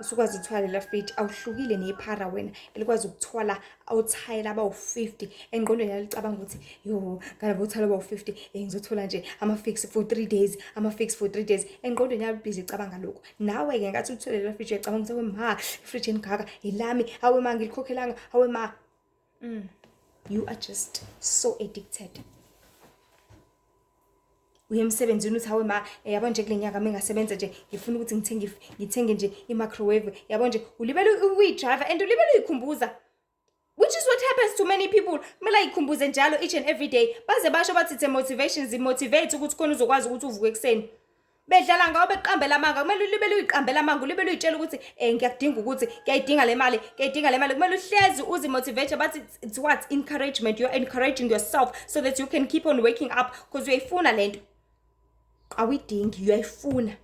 usukwazi ukuthwala la fridge awuhlukile nephara wena elikwazi ukuthwala outside abawu50 engqondweni yalicabanga ukuthi yo ngale bothwala abawu50 ngizothola nje ama-fix for 3 days ama-fix for 3 days engqondweni yalibhizi icabanga lokho. Nawe ke ngathi uthole la fridge uyacabanga ukuthi ma ifridge engaka ilami awe ma ngilikhokhelanga awe ma you are just so addicted. Uyemsebenzini uthi hawe ma yabo nje kulenyaka mengasebenza nje ngifuna ukuthi ngithenge nje i-microwave yabo nje ulibele uyi-driver and ulibele uyikhumbuza, which is what happens to many people. Kumele ayikhumbuze njalo each and every day baze basho bathi it's a motivation zimotivate ukuthi khona uzokwazi ukuthi uvuke ekseni. Bedlala ngawo beqambela amanga kumele ulibele uyiqambela amanga ulibele uyitshela ukuthi ngiyakudinga ukuthi ngiyayidinga le mali kumele uhlezi uzimotivate but it's what encouragement. You're encouraging yourself so that you can keep on waking up because uyayifuna lento. Awidingi uyayifuna.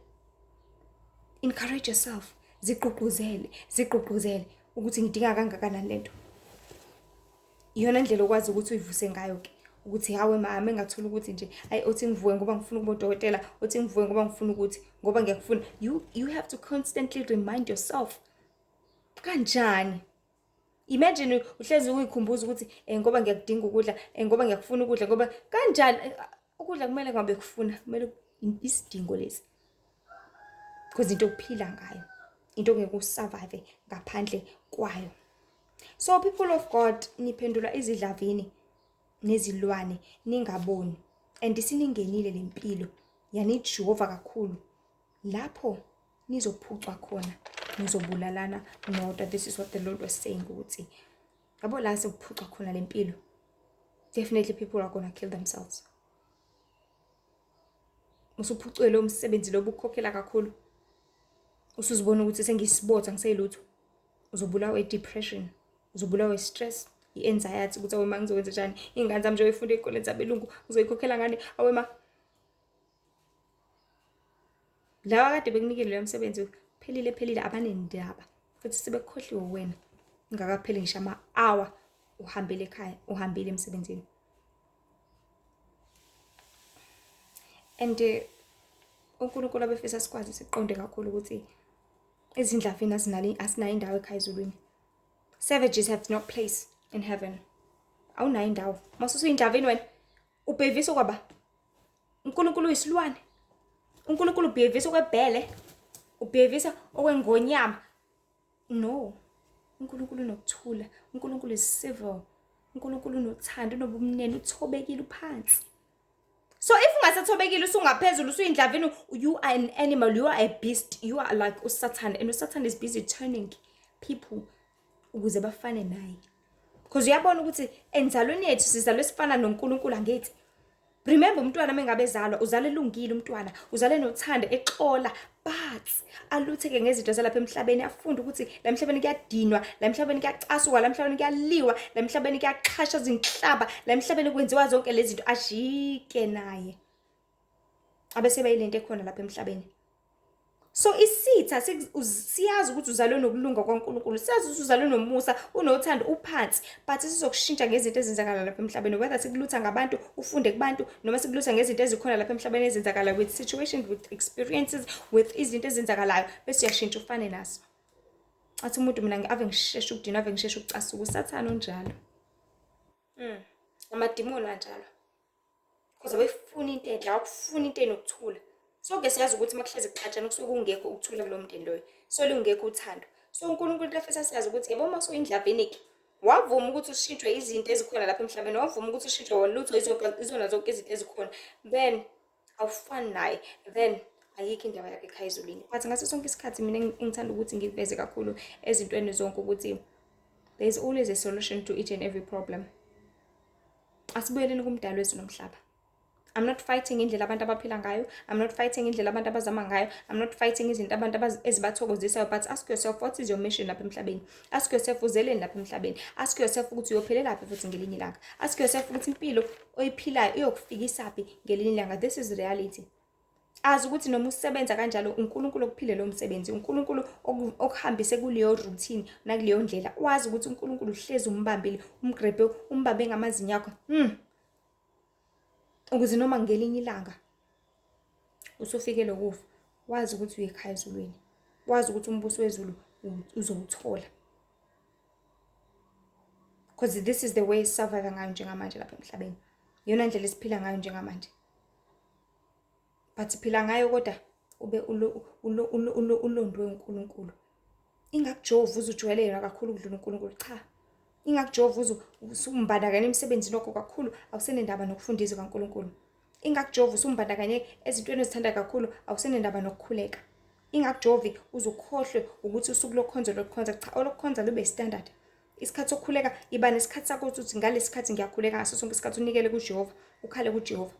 Encourage yourself. Zigqugquzele ukuthi ngidinga kangakanani lento. Iyona ndlela okwazi ukuthi uyivuse ngayo ke ukuthi hawe mama engathola ukuthi nje ayi othi ngivuke ngoba ngifuna ukuba udokotela othi ngivuke ngoba ngifuna ukuthi ngoba ngiyakufuna. You have to constantly remind yourself. Kanjani? Imagine uhlezi uyikhumbuza ukuthi ngoba ngiyakudinga ukudla ngoba ngiyakufuna ukudla ngoba kanjani ukudla kumele ngabe kufuna kumele isidingo lesi. Because into okuphila ngayo into ngeke usurvive ngaphandle kwayo. So people of God niphendula izidlavini nezilwane ningaboni and siningenile lempilo yanijova kakhulu lapho nizophucwa khona nizobulalana nodwa. This is what the Lord was saying ukuthi yabo la sekuphucwa khona lempilo definitely people are going to kill themselves. Usuphucwe lo msebenzi lo bukhokhela kakhulu usuzibona ukuthi sengisibotha ngiselutho, uzobulawa i-depression, uzobulawa i-stress, i-anxiety ukuthi awema ngizokwenza njani, iy'ngane zami njengoba ifunda ey'koleni zabelungu uzoyikhokhela ngani, awema. Lawa kade bekunikele lo msebenzi phelile abanendaba futhi sebekhohliwe wena ingakapheli ngisho ama-hour uhambile ekhaya, uhambile emsebenzini. And uNkulunkulu abefisa sikwazi siqonde kakhulu ukuthi izindlavini asinayo indawo ekhaya ezulwini. Savages have no place in heaven. Awunayo indawo. Masusuyindlavini wena ubhevisa kwaba. uNkulunkulu uyisilwane. uNkulunkulu ubhevisa okwebhele. Ubhevisa okwengonyama. No. uNkulunkulu unokuthula. uNkulunkulu is civil. uNkulunkulu unothando, unobumnene, uthobekile uphansi. So if ungasathobekile usungaphezulu usuyindlavini, you are an animal, you are a beast, you are like uSatan, and uSatan is busy turning people ukuze bafane naye. Because uyabona ukuthi enzalweni yethu sizalwe sifana noNkulunkulu angithi. Remember umntwana mengabe ezalwa uzalwe elungile umntwana, uzalwe nothando exola, but alutheke ngezinto zalapha emhlabeni, afunda ukuthi la emhlabeni kuyadinwa, la emhlabeni kuyacasuka, la emhlabeni kuyaliwa, la emhlabeni kuyaxhasha izinhlaba, la emhlabeni kwenziwa zonke lezi zinto, ajike naye. Abese bayilento ekhona lapha emhlabeni. So isitha siyazi ukuthi uzalwe nokulunga kwaNkulunkulu, siyazi ukuthi uzalwe nomusa, unothando, uphansi, but sizokushintsha ngezinto ezenzakala lapha emhlabeni, whether sikulutha ngabantu, ufunde kubantu, noma sikulutha ngezinto ezikhona lapha emhlabeni ezenzakala, with situations, with experiences, with izinto ezenzakalayo, bese uyashintsha ufane naso. Athi umuntu mina ave ngisheshe ukudinwa, ave ngisheshe ukucasuka, uSathane onjalo. Amadimoni anjalo. Because abefuna into enhle, awukufuna into enokuthula. So ke siyazi ukuthi makuhlezi kuqatshana kusuke kungekho ukuthula kulo mndeni loyo. So lungekho uthando. So uNkulunkulu lafisa siyazi ukuthi yebo uma usuyindlavini ke wavuma ukuthi ushintshwe izinto ezikhona lapha emhlabeni, wavuma ukuthi ushintshwe walutho izona zonke izinto ezikhona, then awufani naye, then ayikho indaba yakhe ekhaya ezulwini. But ngaso sonke isikhathi mina ngithanda ukuthi ngiveze kakhulu ezintweni zonke ukuthi there is always a solution to each and every problem. Asibuyeleni kumdali wethu nomhlaba. I'm not fighting indlela abantu abaphila ngayo. I'm not fighting indlela abantu abazama ngayo. I'm not fighting izinto abantu ezibathokozisayo, but ask yourself, what is your mission lapha emhlabeni? Ask yourself, uzeleni lapha emhlabeni? Ask yourself ukuthi uyophelela lapha futhi ngelinye ilanga. Ask yourself ukuthi impilo oyiphilayo iyokufikisa phi ngelinye ilanga. This is reality. Azi ukuthi noma usebenza kanjalo uNkulunkulu okuphile lo msebenzi, uNkulunkulu okuhambise kuleyo routine nakuleyo ndlela. Wazi ukuthi uNkulunkulu uhlezi umbambile, umgrebhe, umbambe ngamazinyo akho. Ukuze noma ngelinye ilanga usufikele ukufa, wazi ukuthi uyekhaya ezulwini, wazi ukuthi umbuso wezulu uzowuthola. Because this is the way survive ngayo njengamanje lapha emhlabeni. Yona ndlela esiphila ngayo njengamanje. But siphila ngayo kodwa ube ulondwe uNkulunkulu. Ingakujova uzujwayeleka kakhulu ukudlula uNkulunkulu, cha. Ingakujova usumbandakanye emsebenzini wakho kakhulu, awusenendaba nokufundisa kaNkulunkulu. Ingakujova usumbandakanye ezintweni ezithanda kakhulu, awusenendaba nokukhuleka. Ingakujovi uzukhohlwe ukuthi usuku lokukhonza, cha, olokukhonza lube standard. Isikhathi sokukhuleka iba nesikhathi sakho ukuthi ngalesikhathi ngiyakhuleka ngaso sonke isikhathi unikele kuJehova, ukhale kuJehova.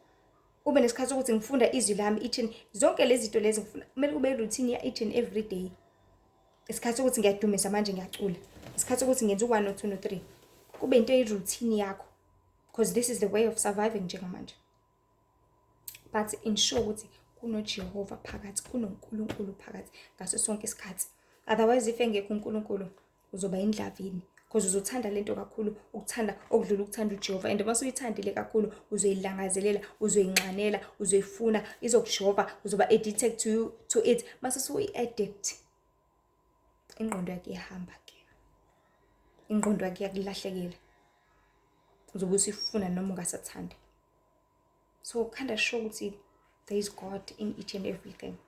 Ube nesikhathi sokuthi ngifunda izwi lami each zonke lezi zinto lezi ngifuna, kumele kube routine ya each and every day. Isikhathi sokuthi ngiyadumisa manje ngiyacula. Isikhathi sokuthi ngenza 1 no 2 no 3. Kube into eroutine yakho. Because this is the way of surviving njengamanje. But ensure ukuthi kunoJehova phakathi, kunoNkulunkulu phakathi ngaso sonke isikhathi. Otherwise if engekho uNkulunkulu uzoba indlavini. Because uzothanda lento kakhulu, ukuthanda okudlula ukuthanda uJehova, and mase uyithandile kakhulu uzoyilangazelela, uzoyinqanela, uzoyifuna, izokujova, uzoba addicted to it. Mase uyi-addict, ingqondo yakhe iyahamba ke, ingqondo yakhe iyakulahlekela, uzobe usifuna noma ungasathandi. So kind of show ukuthi there is God in each and everything.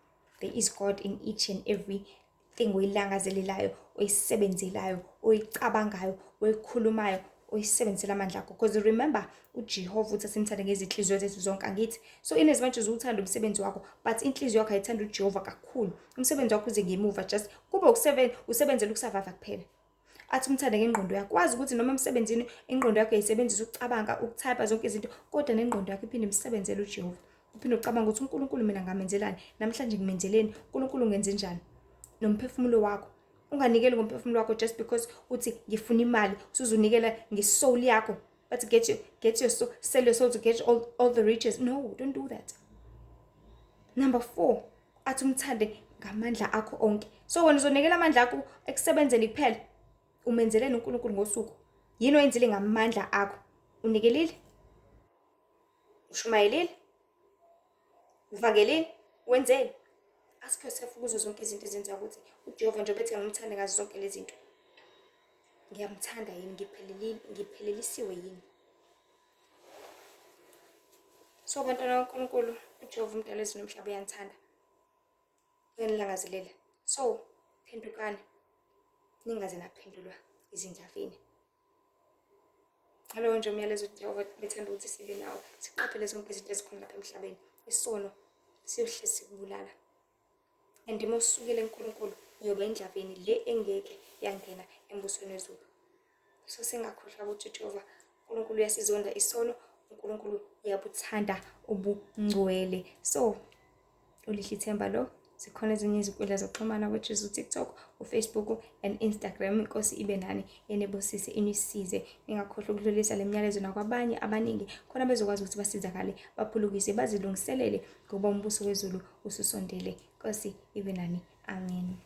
There is God in each and everything oyilangazelelayo, oyisebenzelayo, oyicabangayo, oyikhulumayo, oyisebenzela amandla akho. Because remember uJehova uthi asimthande ngezinhliziyo zethu zonke angithi. So in as much as uthanda umsebenzi wakho, but inhliziyo yakho ayithanda uJehova kakhulu, umsebenzi wakho uze ngemuva, just kube usebenzela ukusurvive kuphela. Athi umthande ngengqondo yakho, wazi ukuthi noma emsebenzini ingqondo yakho yayisebenzisa ukucabanga, ukutypa zonke izinto, kodwa nengqondo yakho iphinde imsebenzele uJehova. Uphinde ucabanga ukuthi uNkulunkulu mina ngamenzelani, namhlanje ngimenzeleni, uNkulunkulu ngenze njani. nomphefumulo wakho. Unganikeli ngomphefumulo wakho just because uthi ngifuna imali, usuzunikela ngesoul yakho. But get your soul, sell your soul to get all the riches. No, don't do that. Number 4, athi umthande ngamandla akho onke. So wena uzonikela amandla akho ekusebenzeni kuphela. Umenzeleni uNkulunkulu ngosuku? Yini oyenzile ngamandla akho? Unikelile? Ushumayelile? Uvakelile? Wenzele? Ask yourself kuzo zonke izinto ezenza ukuthi uJehova nje bethi ngimthanda ngazo zonke lezi zinto. Ngiyamthanda yini? Ngiphelelisiwe yini? So bantwana kaNkulunkulu, uJehova umdala wezulu nomhlaba uyanithanda. Uyanilangazelela. So phendukani. Ningaze naphendulwa izindlavini. Ngalowo nje umyalezo uJehova bethanda ukuthi sibe nawo. Siqaphele zonke izinto ezikhona lapha emhlabeni. Isono siyohlezi sikubulala. And uma usukele kuNkulunkulu uyoba endlaveni le engeke yangena embusweni wezulu. So singakhohlwa ukuthi uJehova uNkulunkulu uyasizonda isono, uNkulunkulu uyabuthanda ubungcwele. So ulihle ithemba lo. Sikhona ezinye izinkundla zokuxhumana which is uTikTok, uFacebook and Instagram. Inkosi ibe nani enebusise inisize. Ningakhohlwa ukudlulisa le myalezo nakwabanye abaningi khona bezokwazi ukuthi basizakale, baphulukise, bazilungiselele ngoba umbuso wezulu ususondele. Inkosi ibe nani. Amen.